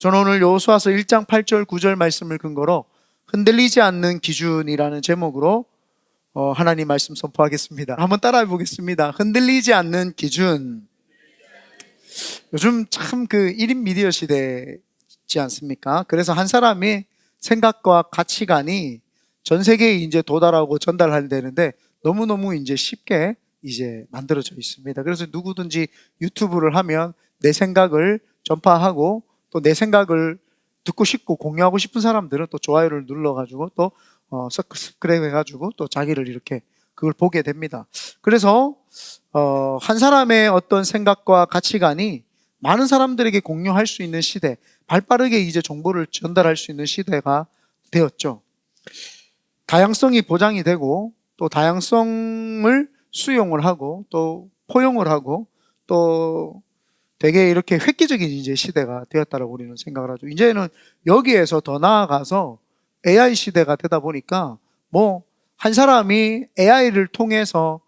저는 오늘 여호수아서 1장 8절 9절 말씀을 근거로 흔들리지 않는 기준이라는 제목으로 하나님 말씀 선포하겠습니다. 한번 따라해 보겠습니다. 흔들리지 않는 기준. 요즘 참 1인 미디어 시대지 않습니까? 그래서 한 사람이 생각과 가치관이 전 세계에 이제 도달하고 전달되는데 너무너무 이제 쉽게 이제 만들어져 있습니다. 그래서 누구든지 유튜브를 하면 내 생각을 전파하고 또 내 생각을 듣고 싶고 공유하고 싶은 사람들은 또 좋아요를 눌러가지고 또 서브스크라이브 해가지고 또 자기를 이렇게 그걸 보게 됩니다. 그래서 한 사람의 어떤 생각과 가치관이 많은 사람들에게 공유할 수 있는 시대, 발빠르게 이제 정보를 전달할 수 있는 시대가 되었죠. 다양성이 보장이 되고 또 다양성을 수용을 하고 또 포용을 하고 또 되게 이렇게 획기적인 이제 시대가 되었다라고 우리는 생각을 하죠. 이제는 여기에서 더 나아가서 AI 시대가 되다 보니까 한 사람이 AI를 통해서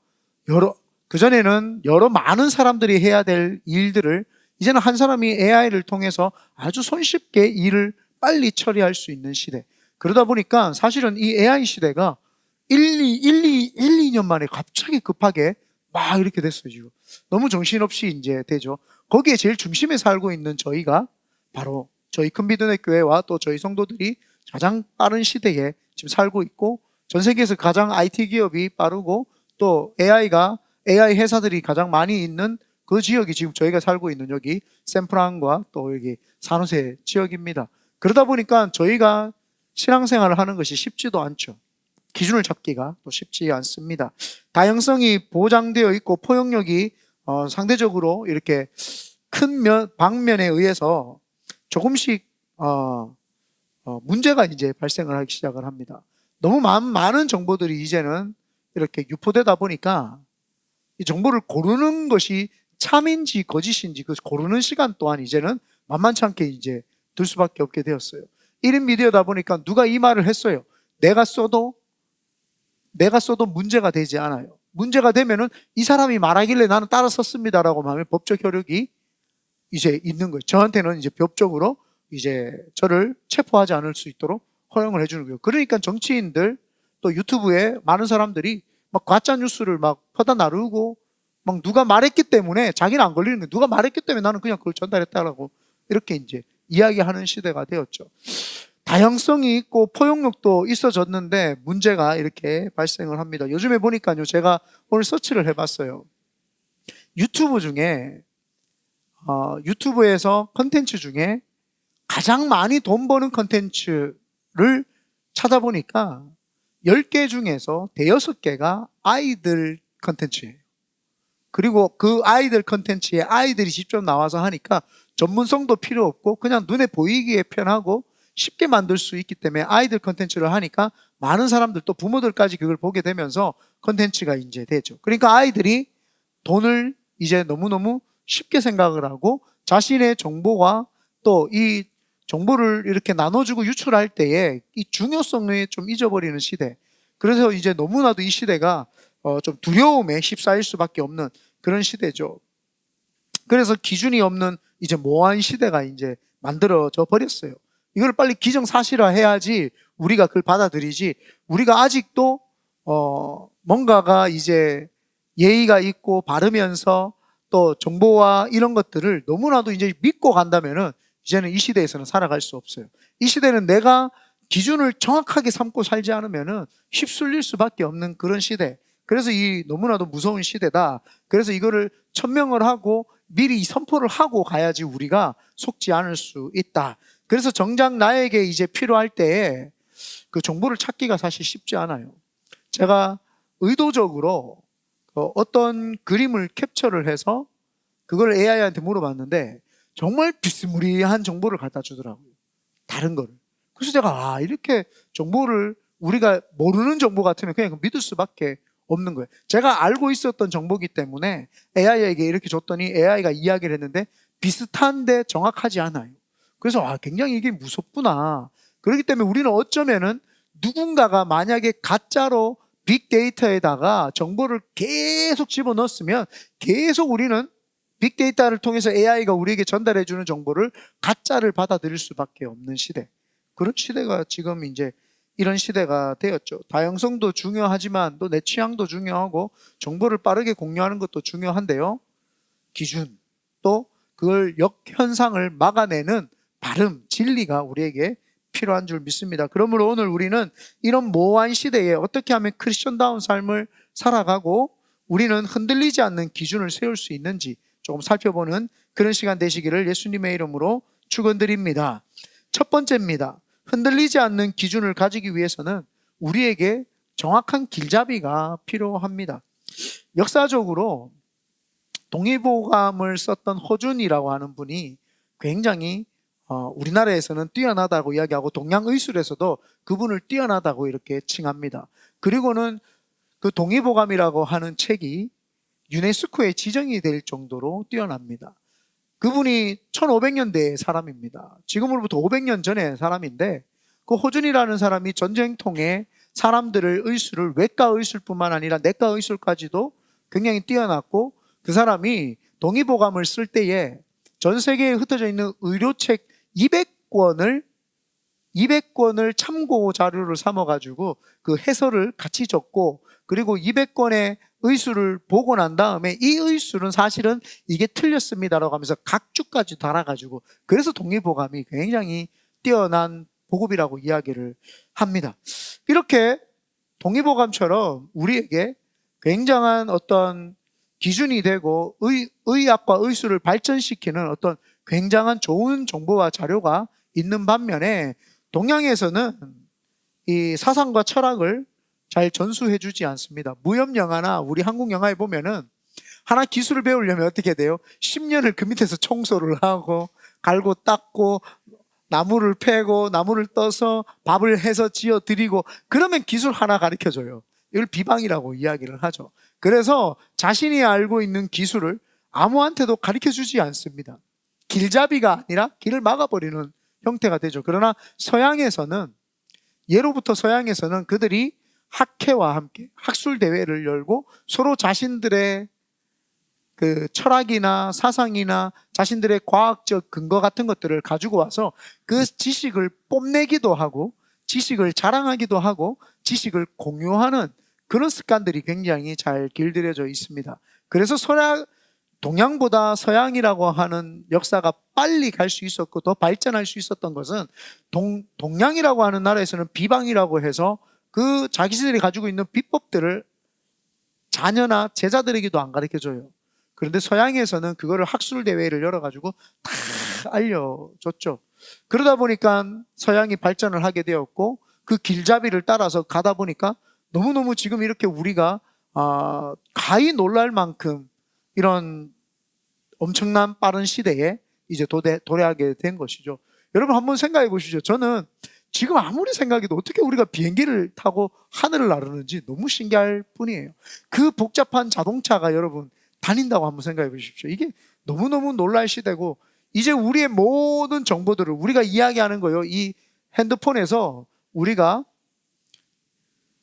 그전에는 여러 많은 사람들이 해야 될 일들을 이제는 한 사람이 AI를 통해서 아주 손쉽게 일을 빨리 처리할 수 있는 시대. 그러다 보니까 사실은 이 AI 시대가 2년 만에 갑자기 급하게 막 이렇게 됐어요, 지금. 너무 정신없이 이제 되죠. 거기에 제일 중심에 살고 있는 저희가 바로 저희 큰비드네 교회와 또 저희 성도들이 가장 빠른 시대에 지금 살고 있고 전 세계에서 가장 IT 기업이 빠르고 또 AI 회사들이 가장 많이 있는 그 지역이 지금 저희가 살고 있는 여기 샌프란과 또 여기 산호세 지역입니다. 그러다 보니까 저희가 신앙생활을 하는 것이 쉽지도 않죠. 기준을 잡기가 또 쉽지 않습니다. 다양성이 보장되어 있고 포용력이 상대적으로 이렇게 큰 방면에 의해서 조금씩 문제가 이제 발생을 하기 시작을 합니다. 너무 많은 정보들이 이제는 이렇게 유포되다 보니까 이 정보를 고르는 것이 참인지 거짓인지 그 고르는 시간 또한 이제는 만만치 않게 이제 들 수밖에 없게 되었어요. 1인 미디어다 보니까 누가 이 말을 했어요. 내가 써도 문제가 되지 않아요. 문제가 되면은 이 사람이 말하길래 나는 따라 썼습니다라고 하면 법적 효력이 이제 있는 거예요. 저한테는 이제 법적으로 이제 저를 체포하지 않을 수 있도록 허용을 해주는 거예요. 그러니까 정치인들 또 유튜브에 많은 사람들이 막 가짜 뉴스를 막 퍼다 나르고 막 누가 말했기 때문에 자기는 안 걸리는 거예요. 누가 말했기 때문에 나는 그냥 그걸 전달했다라고 이렇게 이제 이야기하는 시대가 되었죠. 다양성이 있고 포용력도 있어졌는데 문제가 이렇게 발생을 합니다. 요즘에 보니까요, 제가 오늘 서치를 해봤어요. 유튜브에서 컨텐츠 중에 가장 많이 돈 버는 컨텐츠를 찾아보니까 10개 중에서 대여섯 개가 아이들 컨텐츠예요. 그리고 그 아이들 컨텐츠에 아이들이 직접 나와서 하니까 전문성도 필요 없고 그냥 눈에 보이기에 편하고 쉽게 만들 수 있기 때문에 아이들 컨텐츠를 하니까 많은 사람들 또 부모들까지 그걸 보게 되면서 컨텐츠가 이제 되죠. 그러니까 아이들이 돈을 이제 너무너무 쉽게 생각을 하고 자신의 정보와 또 이 정보를 이렇게 나눠주고 유출할 때에 이 중요성을 좀 잊어버리는 시대. 그래서 이제 너무나도 이 시대가 좀 두려움에 휩싸일 수밖에 없는 그런 시대죠. 그래서 기준이 없는 이제 모호한 시대가 이제 만들어져 버렸어요. 이걸 빨리 기정사실화 해야지 우리가 그걸 받아들이지, 우리가 아직도 뭔가가 이제 예의가 있고 바르면서 또 정보와 이런 것들을 너무나도 이제 믿고 간다면은 이제는 이 시대에서는 살아갈 수 없어요. 이 시대는 내가 기준을 정확하게 삼고 살지 않으면은 휩쓸릴 수밖에 없는 그런 시대. 그래서 이 너무나도 무서운 시대다. 그래서 이거를 천명을 하고 미리 선포를 하고 가야지 우리가 속지 않을 수 있다. 그래서 정작 나에게 이제 필요할 때에 그 정보를 찾기가 사실 쉽지 않아요. 제가 의도적으로 어떤 그림을 캡처를 해서 그걸 AI한테 물어봤는데 정말 비스무리한 정보를 갖다 주더라고요. 다른 거를. 그래서 제가 이렇게 정보를 우리가 모르는 정보 같으면 그냥 믿을 수밖에 없는 거예요. 제가 알고 있었던 정보이기 때문에 AI에게 이렇게 줬더니 AI가 이야기를 했는데 비슷한데 정확하지 않아요. 그래서 굉장히 이게 무섭구나. 그렇기 때문에 우리는 어쩌면은 누군가가 만약에 가짜로 빅데이터에다가 정보를 계속 집어넣었으면 계속 우리는 빅데이터를 통해서 AI가 우리에게 전달해 주는 정보를 가짜를 받아들일 수밖에 없는 시대. 그런 시대가 지금 이제 이런 시대가 되었죠. 다양성도 중요하지만 또 내 취향도 중요하고 정보를 빠르게 공유하는 것도 중요한데요. 기준, 또 그걸 역현상을 막아내는 발음, 진리가 우리에게 필요한 줄 믿습니다. 그러므로 오늘 우리는 이런 모호한 시대에 어떻게 하면 크리스천다운 삶을 살아가고 우리는 흔들리지 않는 기준을 세울 수 있는지 조금 살펴보는 그런 시간 되시기를 예수님의 이름으로 축원드립니다. 첫 번째입니다. 흔들리지 않는 기준을 가지기 위해서는 우리에게 정확한 길잡이가 필요합니다. 역사적으로 동의보감을 썼던 허준이라고 하는 분이 굉장히 우리나라에서는 뛰어나다고 이야기하고 동양의술에서도 그분을 뛰어나다고 이렇게 칭합니다. 그리고는 그 동의보감이라고 하는 책이 유네스코에 지정이 될 정도로 뛰어납니다. 그분이 1500년대의 사람입니다. 지금으로부터 500년 전의 사람인데 그 허준이라는 사람이 전쟁통에 사람들을 의술을 외과 의술뿐만 아니라 내과 의술까지도 굉장히 뛰어났고 그 사람이 동의보감을 쓸 때에 전 세계에 흩어져 있는 의료책 200권을 참고 자료를 삼아가지고 그 해설을 같이 적고 그리고 200권의 의술을 보고 난 다음에 이 의술은 사실은 이게 틀렸습니다라고 하면서 각 주까지 달아가지고 그래서 동의보감이 굉장히 뛰어난 보급이라고 이야기를 합니다. 이렇게 동의보감처럼 우리에게 굉장한 어떤 기준이 되고 의학과 의술을 발전시키는 어떤 굉장한 좋은 정보와 자료가 있는 반면에 동양에서는 이 사상과 철학을 잘 전수해주지 않습니다. 무협 영화나 우리 한국 영화에 보면은 하나 기술을 배우려면 어떻게 돼요? 10년을 그 밑에서 청소를 하고 갈고 닦고 나무를 패고 나무를 떠서 밥을 해서 지어 드리고 그러면 기술 하나 가르쳐줘요. 이걸 비방이라고 이야기를 하죠. 그래서 자신이 알고 있는 기술을 아무한테도 가르쳐주지 않습니다. 길잡이가 아니라 길을 막아버리는 형태가 되죠. 그러나 예로부터 서양에서는 그들이 학회와 함께 학술 대회를 열고 서로 자신들의 그 철학이나 사상이나 자신들의 과학적 근거 같은 것들을 가지고 와서 그 지식을 뽐내기도 하고 지식을 자랑하기도 하고 지식을 공유하는 그런 습관들이 굉장히 잘 길들여져 있습니다. 그래서 동양보다 서양이라고 하는 역사가 빨리 갈 수 있었고 더 발전할 수 있었던 것은 동양이라고 하는 나라에서는 비방이라고 해서 그 자기들이 가지고 있는 비법들을 자녀나 제자들에게도 안 가르쳐줘요. 그런데 서양에서는 그거를 학술 대회를 열어가지고 다 알려줬죠. 그러다 보니까 서양이 발전을 하게 되었고 그 길잡이를 따라서 가다 보니까 너무너무 지금 이렇게 우리가 가히 놀랄 만큼 이런 엄청난 빠른 시대에 이제 도래하게 된 것이죠. 여러분 한번 생각해 보시죠. 저는 지금 아무리 생각해도 어떻게 우리가 비행기를 타고 하늘을 나르는지 너무 신기할 뿐이에요. 그 복잡한 자동차가 여러분 다닌다고 한번 생각해 보십시오. 이게 너무너무 놀랄 시대고 이제 우리의 모든 정보들을 우리가 이야기하는 거예요. 이 핸드폰에서 우리가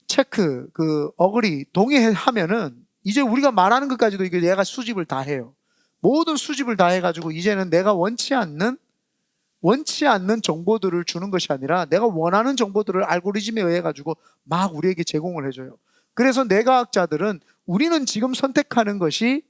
체크, 어그리, 동의하면은 이제 우리가 말하는 것까지도 이게 얘가 수집을 다 해요. 모든 수집을 다 해가지고 이제는 내가 원치 않는 정보들을 주는 것이 아니라 내가 원하는 정보들을 알고리즘에 의해 가지고 막 우리에게 제공을 해줘요. 그래서 뇌과학자들은 우리는 지금 선택하는 것이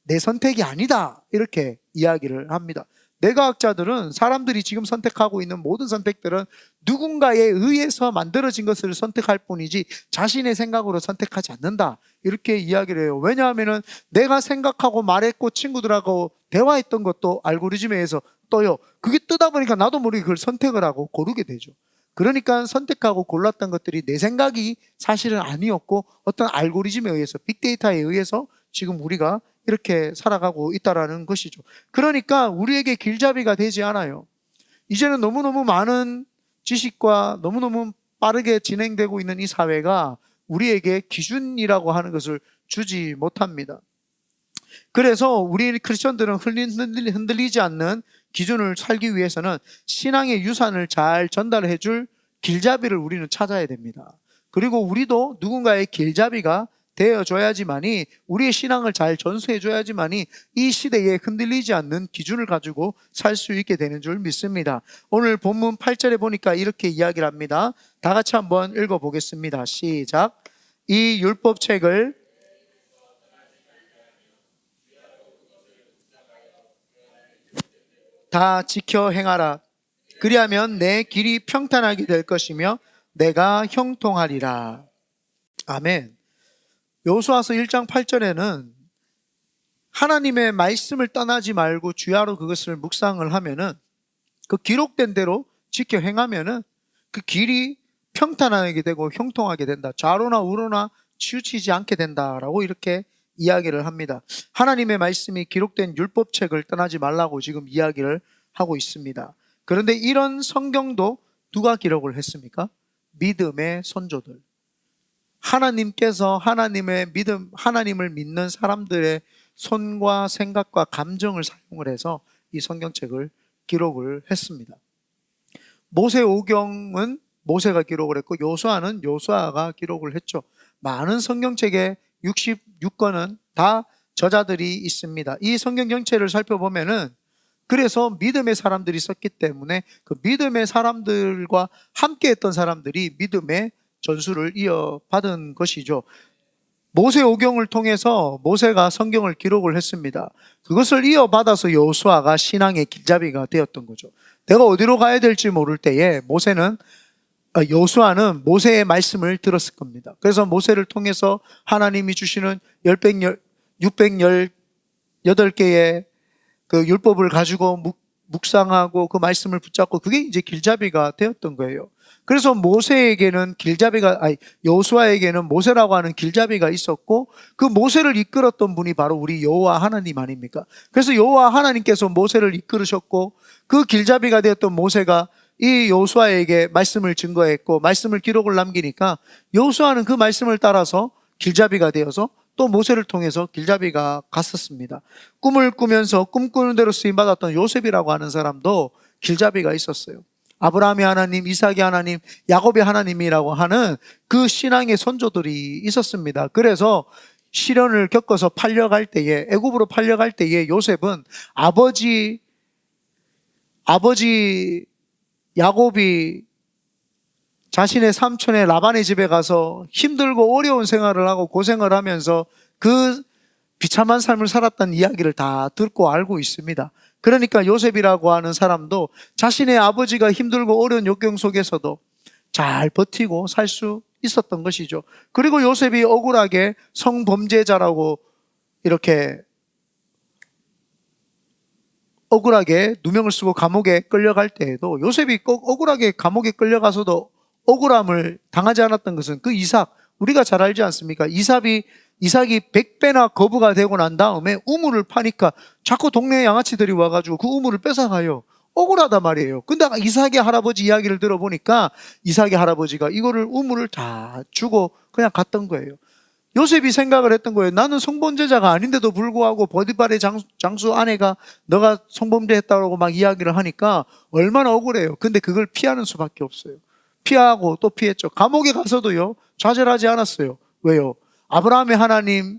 내 선택이 아니다 이렇게 이야기를 합니다. 뇌과학자들은 사람들이 지금 선택하고 있는 모든 선택들은 누군가에 의해서 만들어진 것을 선택할 뿐이지 자신의 생각으로 선택하지 않는다 이렇게 이야기를 해요. 왜냐하면 내가 생각하고 말했고 친구들하고 대화했던 것도 알고리즘에 의해서 떠요. 그게 뜨다 보니까 나도 모르게 그걸 선택을 하고 고르게 되죠. 그러니까 선택하고 골랐던 것들이 내 생각이 사실은 아니었고 어떤 알고리즘에 의해서 빅데이터에 의해서 지금 우리가 이렇게 살아가고 있다는 것이죠. 그러니까 우리에게 길잡이가 되지 않아요. 이제는 너무너무 많은 지식과 너무너무 빠르게 진행되고 있는 이 사회가 우리에게 기준이라고 하는 것을 주지 못합니다. 그래서 우리 크리스천들은 흔들리지 않는 기준을 살기 위해서는 신앙의 유산을 잘 전달해 줄 길잡이를 우리는 찾아야 됩니다. 그리고 우리도 누군가의 길잡이가 되어줘야지만이, 우리의 신앙을 잘 전수해줘야지만이 이 시대에 흔들리지 않는 기준을 가지고 살 수 있게 되는 줄 믿습니다. 오늘 본문 8절에 보니까 이렇게 이야기를 합니다. 다 같이 한번 읽어보겠습니다. 시작. 이 율법책을 다 지켜 행하라. 그리하면 내 길이 평탄하게 될 것이며 내가 형통하리라. 아멘. 여호수아서 1장 8절에는 하나님의 말씀을 떠나지 말고 주야로 그것을 묵상을 하면은, 그 기록된 대로 지켜 행하면은 그 길이 평탄하게 되고 형통하게 된다. 좌로나 우로나 치우치지 않게 된다라고 이렇게 이야기를 합니다. 하나님의 말씀이 기록된 율법책을 떠나지 말라고 지금 이야기를 하고 있습니다. 그런데 이런 성경도 누가 기록을 했습니까? 믿음의 선조들. 하나님께서 하나님을 믿는 사람들의 손과 생각과 감정을 사용을 해서 이 성경책을 기록을 했습니다. 모세오경은 모세가 기록을 했고 여호수아는 여호수아가 기록을 했죠. 많은 성경책의 66권은 다 저자들이 있습니다. 이 성경 전체를 살펴보면은, 그래서 믿음의 사람들이 썼기 때문에 그 믿음의 사람들과 함께 했던 사람들이 믿음의 전수를 이어받은 것이죠. 모세오경을 통해서 모세가 성경을 기록을 했습니다. 그것을 이어받아서 여호수아가 신앙의 길잡이가 되었던 거죠. 내가 어디로 가야 될지 모를 때에 여호수아는 모세의 말씀을 들었을 겁니다. 그래서 모세를 통해서 하나님이 주시는 618개의 그 율법을 가지고 묵상하고 그 말씀을 붙잡고, 그게 이제 길잡이가 되었던 거예요. 그래서 여호수아에게는 모세라고 하는 길잡이가 있었고, 그 모세를 이끌었던 분이 바로 우리 여호와 하나님 아닙니까? 그래서 여호와 하나님께서 모세를 이끌으셨고, 그 길잡이가 되었던 모세가 이 여호수아에게 말씀을 증거했고 말씀을 기록을 남기니까, 여호수아는 그 말씀을 따라서 길잡이가 되어서 또 모세를 통해서 길잡이가 갔었습니다. 꿈을 꾸면서 꿈꾸는 대로 쓰임받았던 요셉이라고 하는 사람도 길잡이가 있었어요. 아브라함의 하나님, 이삭의 하나님, 야곱의 하나님이라고 하는 그 신앙의 선조들이 있었습니다. 그래서 시련을 겪어서 애굽으로 팔려갈 때에 요셉은 아버지 야곱이 자신의 삼촌의 라반의 집에 가서 힘들고 어려운 생활을 하고 고생을 하면서 그 비참한 삶을 살았다는 이야기를 다 듣고 알고 있습니다. 그러니까 요셉이라고 하는 사람도 자신의 아버지가 힘들고 어려운 역경 속에서도 잘 버티고 살 수 있었던 것이죠. 그리고 요셉이 억울하게 성범죄자라고 이렇게 억울하게 누명을 쓰고 감옥에 끌려갈 때에도, 요셉이 꼭 억울하게 감옥에 끌려가서도 억울함을 당하지 않았던 것은 그 이삭, 우리가 잘 알지 않습니까? 이삭이 100배나 거부가 되고 난 다음에 우물을 파니까 자꾸 동네 양아치들이 와가지고 그 우물을 뺏어가요. 억울하단 말이에요. 근데 이삭의 할아버지 이야기를 들어보니까 이삭의 할아버지가 우물을 다 주고 그냥 갔던 거예요. 요셉이 생각을 했던 거예요. 나는 성범죄자가 아닌데도 불구하고 보디발의 장수 아내가 너가 성범죄했다고 막 이야기를 하니까 얼마나 억울해요. 근데 그걸 피하는 수밖에 없어요. 피하고 또 피했죠. 감옥에 가서도요, 좌절하지 않았어요. 왜요? 아브라함의 하나님이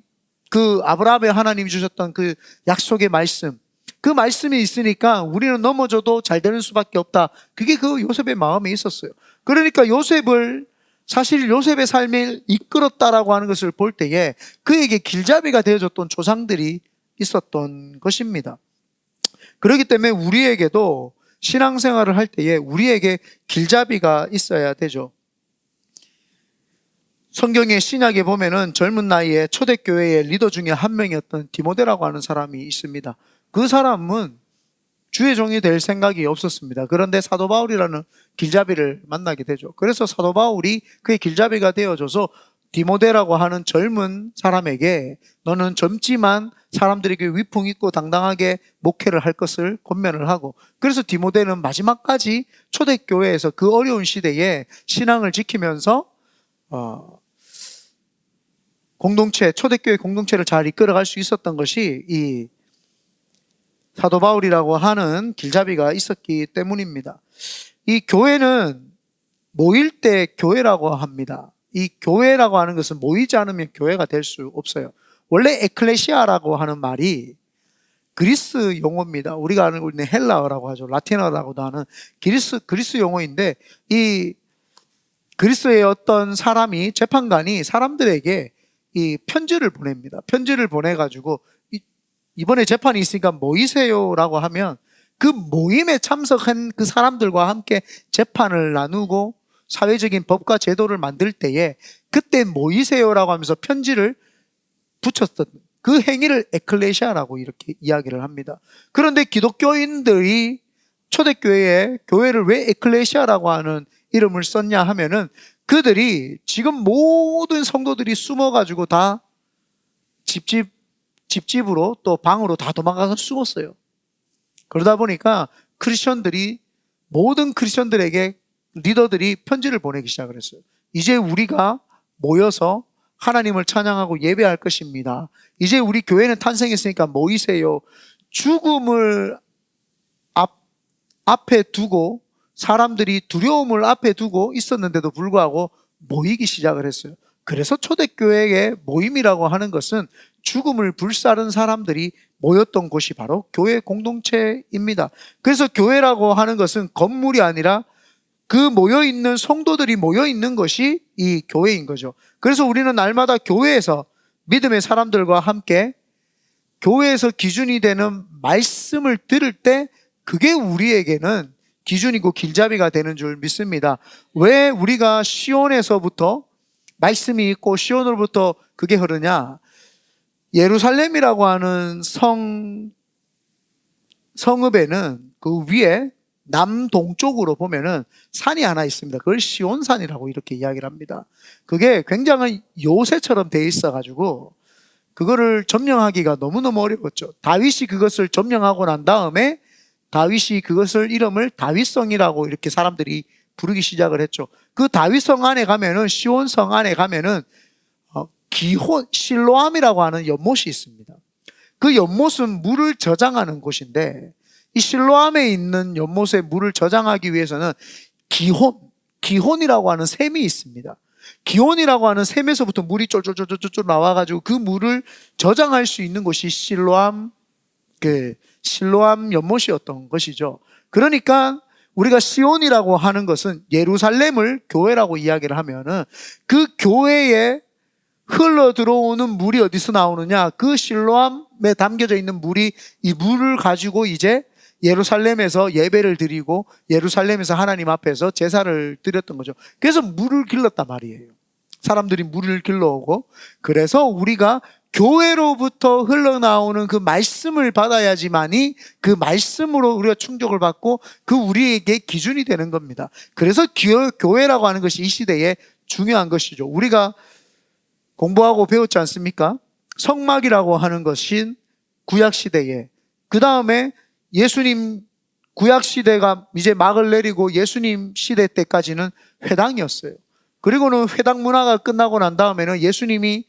주셨던 그 약속의 말씀, 그 말씀이 있으니까 우리는 넘어져도 잘 되는 수밖에 없다. 그게 그 요셉의 마음에 있었어요. 그러니까 사실 요셉의 삶을 이끌었다라고 하는 것을 볼 때에 그에게 길잡이가 되어줬던 조상들이 있었던 것입니다. 그렇기 때문에 우리에게도 신앙생활을 할 때에 우리에게 길잡이가 있어야 되죠. 성경의 신약에 보면은 젊은 나이에 초대교회의 리더 중에 한 명이었던 디모데라고 하는 사람이 있습니다. 그 사람은 주의 종이 될 생각이 없었습니다. 그런데 사도 바울이라는 길잡이를 만나게 되죠. 그래서 사도 바울이 그의 길잡이가 되어줘서 디모데라고 하는 젊은 사람에게 너는 젊지만 사람들에게 위풍 있고 당당하게 목회를 할 것을 권면을 하고, 그래서 디모데는 마지막까지 초대교회에서 그 어려운 시대에 신앙을 지키면서 초대교회 공동체를 잘 이끌어갈 수 있었던 것이 이 사도 바울이라고 하는 길잡이가 있었기 때문입니다. 이 교회는 모일 때 교회라고 합니다. 이 교회라고 하는 것은 모이지 않으면 교회가 될 수 없어요. 원래 에클레시아라고 하는 말이 그리스 용어입니다. 우리가 알고 있는 헬라어라고 하죠. 라틴어라고도 하는 그리스 용어인데, 이 그리스의 어떤 사람이, 재판관이 사람들에게 이 편지를 보냅니다. 편지를 보내가지고 이번에 재판이 있으니까 모이세요라고 하면 그 모임에 참석한 그 사람들과 함께 재판을 나누고 사회적인 법과 제도를 만들 때에 그때 모이세요라고 하면서 편지를 붙였던 그 행위를 에클레시아라고 이렇게 이야기를 합니다. 그런데 기독교인들이 초대교회에 교회를 왜 에클레시아라고 하는 이름을 썼냐 하면은 그들이 지금 모든 성도들이 숨어가지고 다 집집으로 또 방으로 다 도망가서 숨었어요. 그러다 보니까 모든 크리스천들에게 리더들이 편지를 보내기 시작을 했어요. 이제 우리가 모여서 하나님을 찬양하고 예배할 것입니다. 이제 우리 교회는 탄생했으니까 모이세요. 죽음을 앞에 두고, 사람들이 두려움을 앞에 두고 있었는데도 불구하고 모이기 시작을 했어요. 그래서 초대교회의 모임이라고 하는 것은 죽음을 불사른 사람들이 모였던 곳이 바로 교회 공동체입니다. 그래서 교회라고 하는 것은 건물이 아니라 그 모여있는 성도들이 모여있는 것이 이 교회인 거죠. 그래서 우리는 날마다 교회에서 믿음의 사람들과 함께 교회에서 기준이 되는 말씀을 들을 때 그게 우리에게는 기준이고 길잡이가 되는 줄 믿습니다. 왜 우리가 시온에서부터 말씀이 있고 시온으로부터 그게 흐르냐? 예루살렘이라고 하는 성읍에는 그 위에 남동쪽으로 보면은 산이 하나 있습니다. 그걸 시온산이라고 이렇게 이야기를 합니다. 그게 굉장히 요새처럼 돼 있어가지고 그거를 점령하기가 너무너무 어려웠죠. 다윗이 그것을 점령하고 난 다음에 다윗이 그것을 이름을 다윗성이라고 이렇게 사람들이 부르기 시작을 했죠. 그 다윗성 안에 가면은, 시온성 안에 가면은 실로암이라고 하는 연못이 있습니다. 그 연못은 물을 저장하는 곳인데 이 실로암에 있는 연못에 물을 저장하기 위해서는 기혼이라고 하는 샘이 있습니다. 기혼이라고 하는 샘에서부터 물이 쫄쫄쫄쫄쫄 나와가지고 그 물을 저장할 수 있는 곳이 실로암 연못이었던 것이죠. 그러니까 우리가 시온이라고 하는 것은 예루살렘을 교회라고 이야기를 하면은 그 교회에 흘러 들어오는 물이 어디서 나오느냐? 그 실로암에 담겨져 있는 물이, 이 물을 가지고 이제 예루살렘에서 예배를 드리고 예루살렘에서 하나님 앞에서 제사를 드렸던 거죠. 그래서 물을 길렀단 말이에요. 사람들이 물을 길러오고, 그래서 우리가 교회로부터 흘러나오는 그 말씀을 받아야지만이 그 말씀으로 우리가 충족을 받고 그 우리에게 기준이 되는 겁니다. 그래서 교회라고 하는 것이 이 시대에 중요한 것이죠. 우리가 공부하고 배웠지 않습니까? 성막이라고 하는 것인 구약시대에, 그 다음에 예수님 구약시대가 이제 막을 내리고 예수님 시대 때까지는 회당이었어요. 그리고는 회당 문화가 끝나고 난 다음에는 예수님이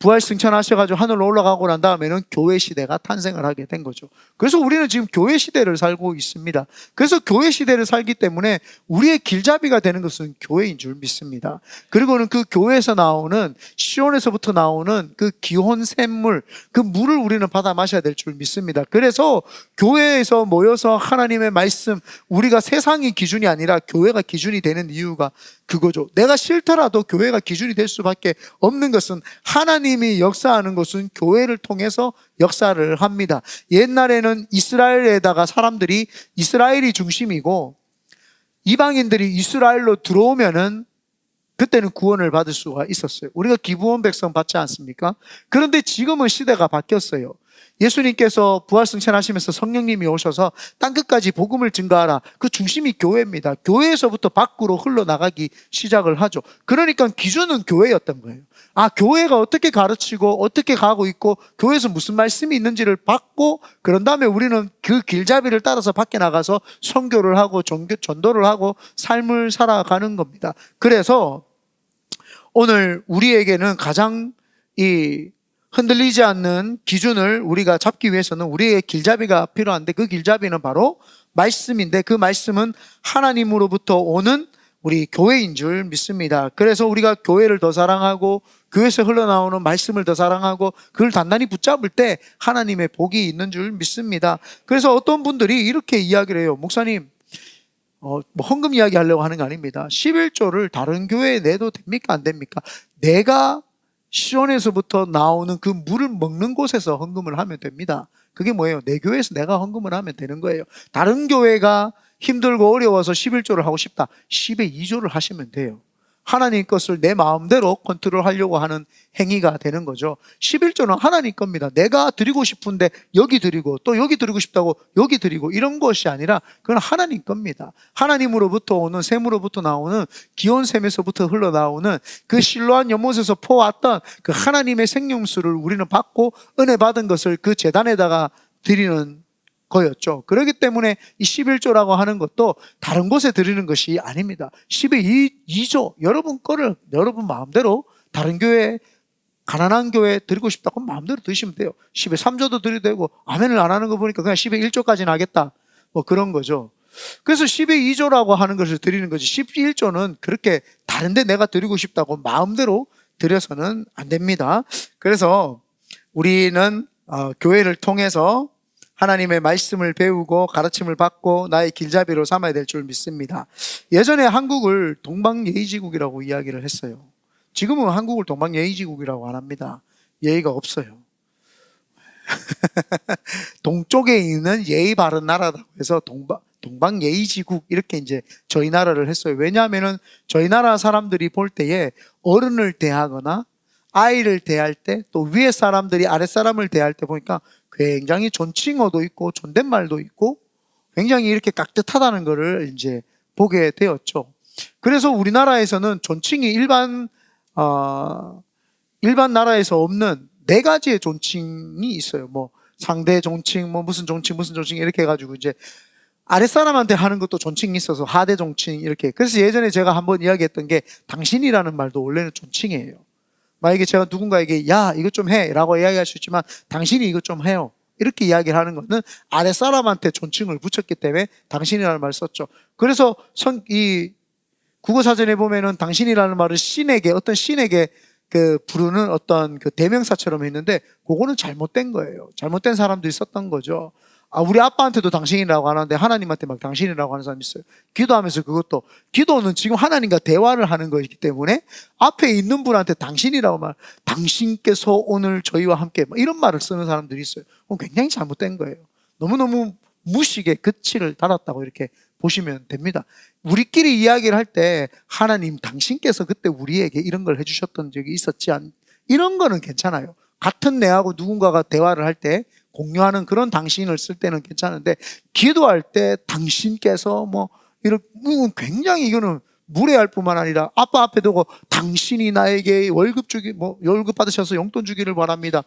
부활 승천하셔가지고 하늘로 올라가고 난 다음에는 교회 시대가 탄생을 하게 된 거죠. 그래서 우리는 지금 교회 시대를 살고 있습니다. 그래서 교회 시대를 살기 때문에 우리의 길잡이가 되는 것은 교회인 줄 믿습니다. 그리고는 그 교회에서 나오는, 시온에서부터 나오는 그 기혼 샘물, 그 물을 우리는 받아 마셔야 될 줄 믿습니다. 그래서 교회에서 모여서 하나님의 말씀, 우리가 세상이 기준이 아니라 교회가 기준이 되는 이유가 그거죠. 내가 싫더라도 교회가 기준이 될 수밖에 없는 것은, 하나님이 역사하는 것은 교회를 통해서 역사를 합니다. 옛날에는 이스라엘에다가 사람들이, 이스라엘이 중심이고 이방인들이 이스라엘로 들어오면은 그때는 구원을 받을 수가 있었어요. 우리가 기브온 백성 받지 않습니까? 그런데 지금은 시대가 바뀌었어요. 예수님께서 부활승천하시면서 성령님이 오셔서 땅끝까지 복음을 증거하라. 그 중심이 교회입니다. 교회에서부터 밖으로 흘러나가기 시작을 하죠. 그러니까 기준은 교회였던 거예요. 아, 교회가 어떻게 가르치고 어떻게 가고 있고 교회에서 무슨 말씀이 있는지를 받고, 그런 다음에 우리는 그 길잡이를 따라서 밖에 나가서 선교를 하고 전도를 하고 삶을 살아가는 겁니다. 그래서 오늘 우리에게는 가장 흔들리지 않는 기준을 우리가 잡기 위해서는 우리의 길잡이가 필요한데, 그 길잡이는 바로 말씀인데, 그 말씀은 하나님으로부터 오는 우리 교회인 줄 믿습니다. 그래서 우리가 교회를 더 사랑하고 교회에서 흘러나오는 말씀을 더 사랑하고 그걸 단단히 붙잡을 때 하나님의 복이 있는 줄 믿습니다. 그래서 어떤 분들이 이렇게 이야기를 해요. 목사님, 뭐 헌금 이야기 하려고 하는 거 아닙니다. 11조를 다른 교회에 내도 됩니까? 안 됩니까? 내가 시온에서부터 나오는 그 물을 먹는 곳에서 헌금을 하면 됩니다. 그게 뭐예요? 내 교회에서 내가 헌금을 하면 되는 거예요. 다른 교회가 힘들고 어려워서 11조를 하고 싶다. 10의 2조를 하시면 돼요. 하나님 것을 내 마음대로 컨트롤하려고 하는 행위가 되는 거죠. 11조는 하나님 겁니다. 내가 드리고 싶은데 여기 드리고 또 여기 드리고 싶다고 여기 드리고 이런 것이 아니라 그건 하나님 겁니다. 하나님으로부터 오는 샘으로부터 나오는 기온샘에서부터 흘러나오는 그 실로한 연못에서 퍼왔던 그 하나님의 생명수를 우리는 받고 은혜 받은 것을 그 제단에다가 드리는 거였죠. 그렇기 때문에 이 11조라고 하는 것도 다른 곳에 드리는 것이 아닙니다. 10의 2조 여러분 거를 여러분 마음대로 다른 교회 가난한 교회 드리고 싶다고 마음대로 드시면 돼요. 10의 3조도 드려도 되고 아멘을 안 하는 거 보니까 그냥 10의 1조까지는 하겠다 뭐 그런 거죠. 그래서 10의 2조라고 하는 것을 드리는 거지 11조는 그렇게 다른데 내가 드리고 싶다고 마음대로 드려서는 안 됩니다. 그래서 우리는 교회를 통해서 하나님의 말씀을 배우고 가르침을 받고 나의 길잡이로 삼아야 될 줄 믿습니다. 예전에 한국을 동방예의지국이라고 이야기를 했어요. 지금은 한국을 동방예의지국이라고 안 합니다. 예의가 없어요. 동쪽에 있는 예의 바른 나라라고 해서 동방예의지국 이렇게 이제 저희 나라를 했어요. 왜냐하면은 저희 나라 사람들이 볼 때에 어른을 대하거나 아이를 대할 때 또 위에 사람들이 아랫 사람을 대할 때 보니까 굉장히 존칭어도 있고 존댓말도 있고 굉장히 이렇게 깍듯하다는 것을 이제 보게 되었죠. 그래서 우리나라에서는 존칭이 일반 나라에서 없는 4가지의 존칭이 있어요. 뭐 상대 존칭, 뭐 무슨 존칭 이렇게 해가지고 이제 아랫사람한테 하는 것도 존칭이 있어서 하대 존칭 이렇게. 그래서 예전에 제가 한번 이야기했던 게 당신이라는 말도 원래는 존칭이에요. 만약에 제가 누군가에게 야 이것 좀 해 라고 이야기할 수 있지만 당신이 이것 좀 해요 이렇게 이야기를 하는 것은 아랫사람한테 존칭을 붙였기 때문에 당신이라는 말을 썼죠. 그래서 이 국어사전에 보면은 당신이라는 말을 어떤 신에게 그 부르는 어떤 그 대명사처럼 했는데 그거는 잘못된 거예요. 잘못된 사람들이 썼던 거죠. 우리 아빠한테도 당신이라고 하는데 하나님한테 막 당신이라고 하는 사람이 있어요. 기도하면서 그것도 기도는 지금 하나님과 대화를 하는 것이기 때문에 앞에 있는 분한테 당신이라고 당신께서 오늘 저희와 함께 이런 말을 쓰는 사람들이 있어요. 그건 굉장히 잘못된 거예요. 너무너무 무식에 그치를 달았다고 이렇게 보시면 됩니다. 우리끼리 이야기를 할 때 하나님 당신께서 그때 우리에게 이런 걸 해주셨던 적이 있었지 이런 거는 괜찮아요. 같은 내하고 누군가가 대화를 할 때 공유하는 그런 당신을 쓸 때는 괜찮은데 기도할 때 당신께서 이건 굉장히 이거는 무례할 뿐만 아니라 아빠 앞에 두고 당신이 나에게 월급 받으셔서 용돈 주기를 바랍니다.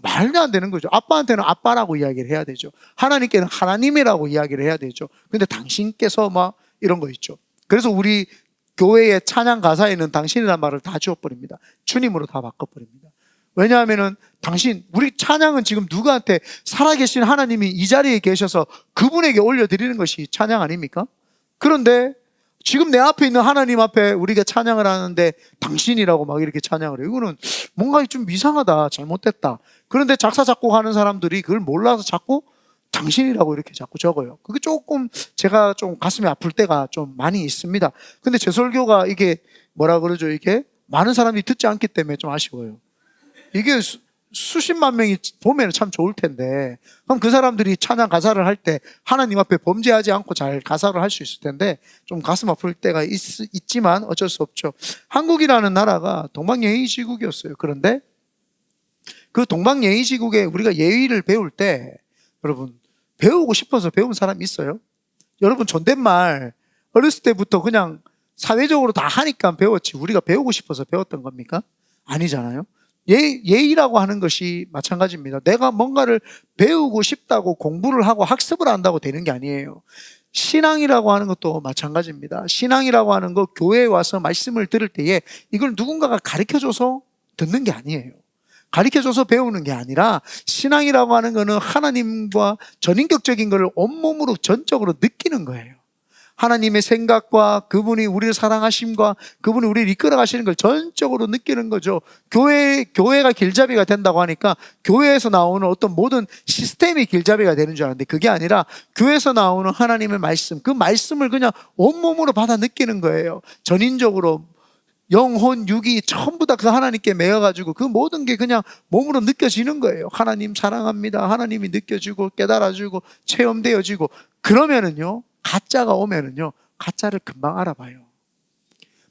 말도 안 되는 거죠. 아빠한테는 아빠라고 이야기를 해야 되죠. 하나님께는 하나님이라고 이야기를 해야 되죠. 근데 당신께서 이런 거 있죠. 그래서 우리 교회의 찬양 가사에는 당신이라는 말을 다 지워버립니다. 주님으로 다 바꿔버립니다. 왜냐하면은 우리 찬양은 지금 누구한테 살아계신 하나님이 이 자리에 계셔서 그분에게 올려드리는 것이 찬양 아닙니까? 그런데 지금 내 앞에 있는 하나님 앞에 우리가 찬양을 하는데 당신이라고 이렇게 찬양을 해요. 이거는 뭔가 좀 이상하다, 잘못됐다. 그런데 작사 작곡하는 사람들이 그걸 몰라서 자꾸 당신이라고 이렇게 자꾸 적어요. 그게 조금 제가 좀 가슴이 아플 때가 좀 많이 있습니다. 근데 제 설교가 이게 이게 많은 사람이 듣지 않기 때문에 좀 아쉬워요. 이게 수십만 명이 보면 참 좋을 텐데 그럼 그 사람들이 찬양 가사를 할 때 하나님 앞에 범죄하지 않고 잘 가사를 할 수 있을 텐데 좀 가슴 아플 때가 있지만 어쩔 수 없죠. 한국이라는 나라가 동방예의지국이었어요. 그런데 그 동방예의지국에 우리가 예의를 배울 때 여러분 배우고 싶어서 배운 사람이 있어요? 여러분 존댓말 어렸을 때부터 그냥 사회적으로 다 하니까 배웠지 우리가 배우고 싶어서 배웠던 겁니까? 아니잖아요. 예의라고 하는 것이 마찬가지입니다. 내가 뭔가를 배우고 싶다고 공부를 하고 학습을 한다고 되는 게 아니에요. 신앙이라고 하는 것도 마찬가지입니다. 신앙이라고 하는 거 교회에 와서 말씀을 들을 때에 이걸 누군가가 가르쳐줘서 듣는 게 아니에요. 가르쳐줘서 배우는 게 아니라 신앙이라고 하는 거는 하나님과 전인격적인 것을 온몸으로 전적으로 느끼는 거예요. 하나님의 생각과 그분이 우리를 사랑하심과 그분이 우리를 이끌어 가시는 걸 전적으로 느끼는 거죠. 교회가 길잡이가 된다고 하니까 교회에서 나오는 어떤 모든 시스템이 길잡이가 되는 줄 알았는데 그게 아니라 교회에서 나오는 하나님의 말씀, 그 말씀을 그냥 온몸으로 받아 느끼는 거예요. 전인적으로 영혼, 육이 전부 다 그 하나님께 매여가지고 그 모든 게 그냥 몸으로 느껴지는 거예요. 하나님 사랑합니다. 하나님이 느껴지고 깨달아지고 체험되어지고 그러면은요, 가짜가 오면은요, 가짜를 금방 알아봐요.